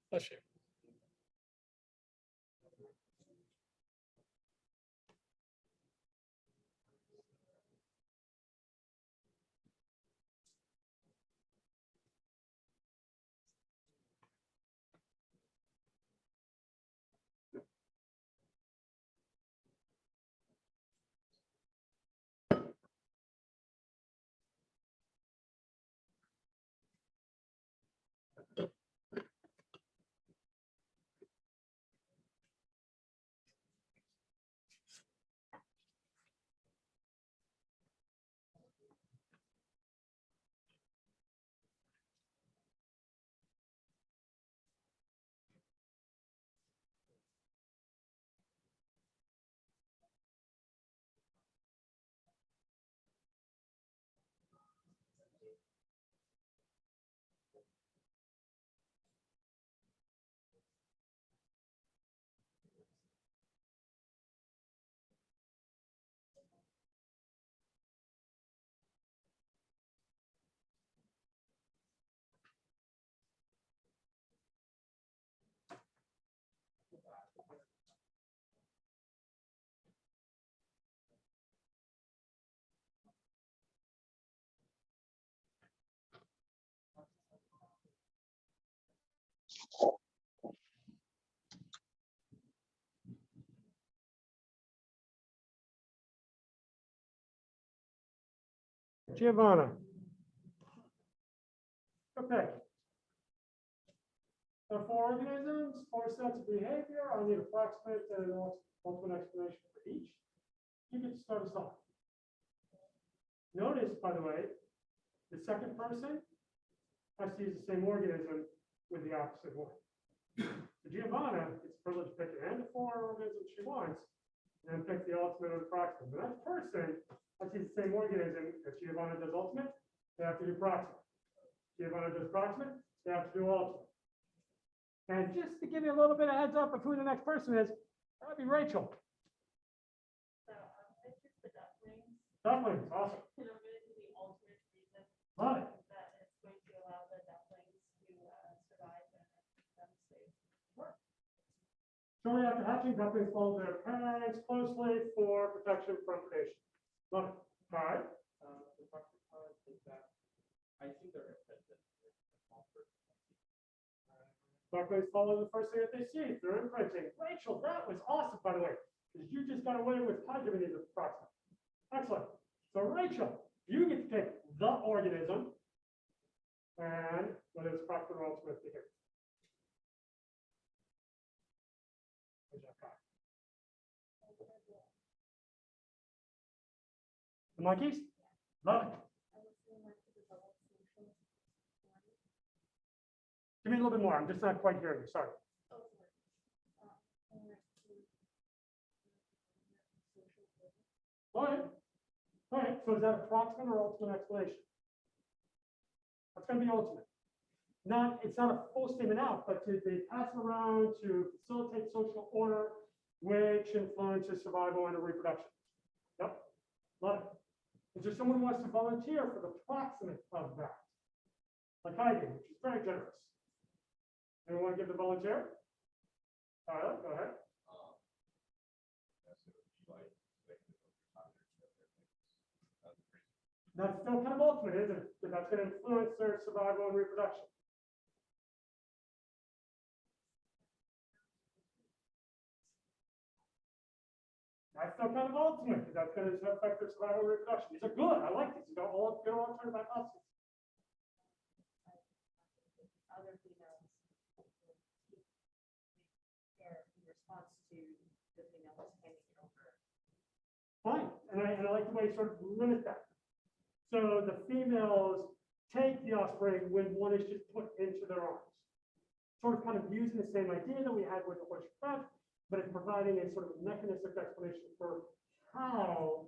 Bless you. Giovanna. Okay. So for organisms, 4 sets of behavior, I need approximate and ultimate explanation for each. You can start us off. Notice, by the way, the second person has to use the same organism with the opposite one. So Giovanna gets privileged to pick any of the 4 organisms she wants, and then pick the ultimate or approximate. The next person has to use the same organism. If Giovanna does ultimate, they have to do approximate. Giovanna does approximate, they have to do ultimate. And just to give you a little bit of heads up of who the next person is, that'd be Rachel. Definitely, it's awesome. And I'm gonna do the alternate reason Love it. that it's going to allow the ducklings to survive and stay. Shortly after hatching, ducklings follow their parents closely for protection from predation. Love it. All right. The proper part is that I think they're imprinted. Ducklings follow the first thing that they see. They're imprinting. Rachel, that was awesome, by the way, because you just got away with giving these approximate. Excellent. So Rachel, you get to pick the organism and whether it's proper or ultimate behavior. Where's that guy? The monkeys? Love it. Give me a little bit more. I'm just not quite hearing you. Sorry. All right. All right. So is that approximate or ultimate explanation? That's going to be ultimate. It's not a full statement out, but they pass it around to facilitate social order, which influences survival and reproduction. Yep. Love it. Is there someone who wants to volunteer for the proximate of that? Like I did, which is very generous. Anyone want to give the volunteer? Tyler, go ahead. That's still kind of ultimate, isn't it? Because that's going to influence their survival and reproduction. That's still kind of ultimate, because that's going to affect their survival and reproduction. These are good. I like these. These are all good alternative hypotheses. Other females their in response to the female that's handing it over. Fine. And I like the way you sort of limit that. So the females take the offspring when one is just put into their arms. Sort of kind of using the same idea that we had with the horse craft, but it's providing a sort of mechanistic explanation for how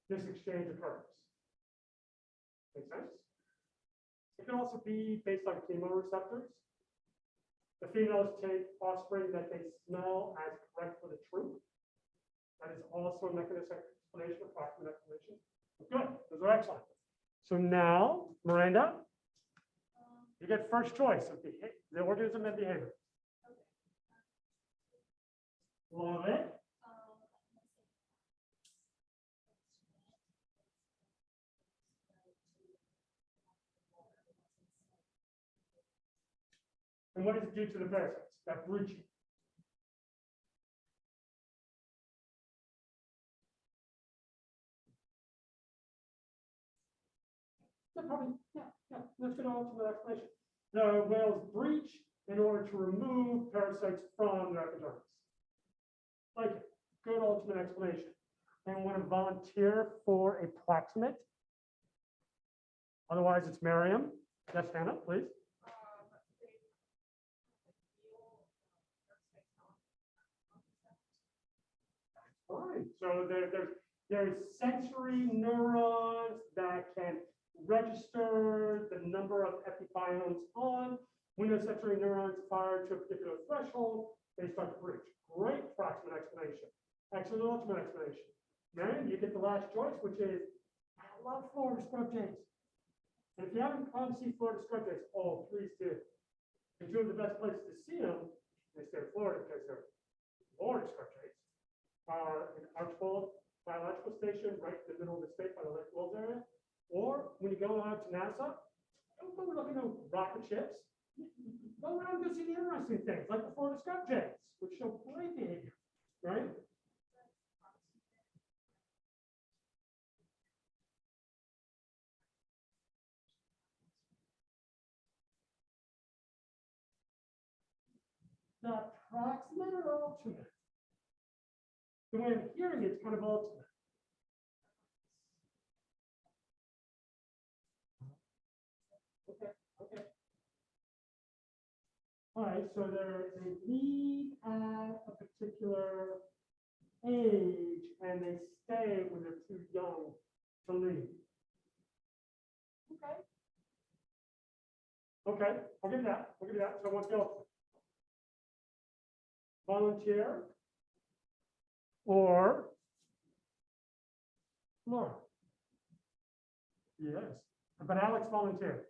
this exchange occurs. Make sense? It can also be based on chemoreceptors. The females take offspring that they smell as correct for the troop. That is also a mechanistic explanation, approximate explanation. Good, those are excellent. So now, Miranda, you get first choice of the organism and behavior. Love it. And what does it do to the parasites? That breaching. Let's get on to the explanation. The whales breach in order to remove parasites from their epidermis. Like it. Good ultimate explanation. And want to volunteer for a proximate? Otherwise, it's Miriam. Yes, Hannah, please. Fine. So there's sensory neurons that can register the number of epibiomes on. When those sensory neurons fire to a particular threshold, they start to breach. Great proximate explanation. Excellent ultimate explanation. Marion, you get the last choice, which is, I love Florida scrub jays. And if you haven't come see Florida scrub jays, oh, please do. And two of the best places to see them in the state of Florida, because they're Florida scrub jays, are in Archbold Biological Station, right in the middle of the state by the Lake Wells area. Or when you go out to NASA, don't go looking at rocket ships. Go around and go see the interesting things, like the Florida scrub jays, which show great behavior, right? The proximate or ultimate? The way I'm hearing it's kind of ultimate. Okay. All right, so they leave at a particular age and they stay when they're too young to leave. Okay, I'll give you that. So what's the ultimate? Volunteer or Laura? Yes, but Alex volunteered.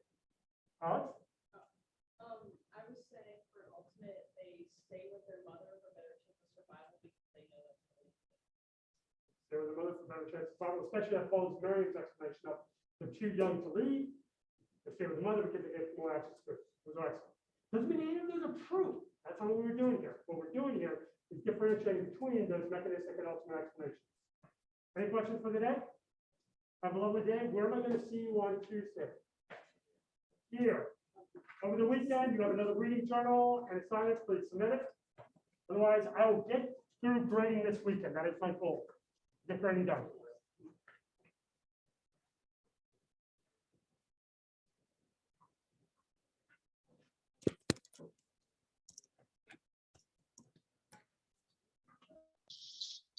Alex? I was saying for ultimate, they stay with their mother for better chance of survival because they know that's really. There was a mother for better chance of survival, especially that follows Marion's explanation of they're too young to leave. They stay with the mother because they get more access to it. It was excellent. Doesn't mean any of those are true. That's not what we're doing here. What we're doing here is differentiating between those mechanistic and ultimate explanations. Any questions for the day? Have a lovely day. Where am I going to see you on Tuesday? Here. Over the weekend, you have another reading journal and assignments, please submit it. Otherwise, I will get through grading this weekend. That is my goal. Get grading done.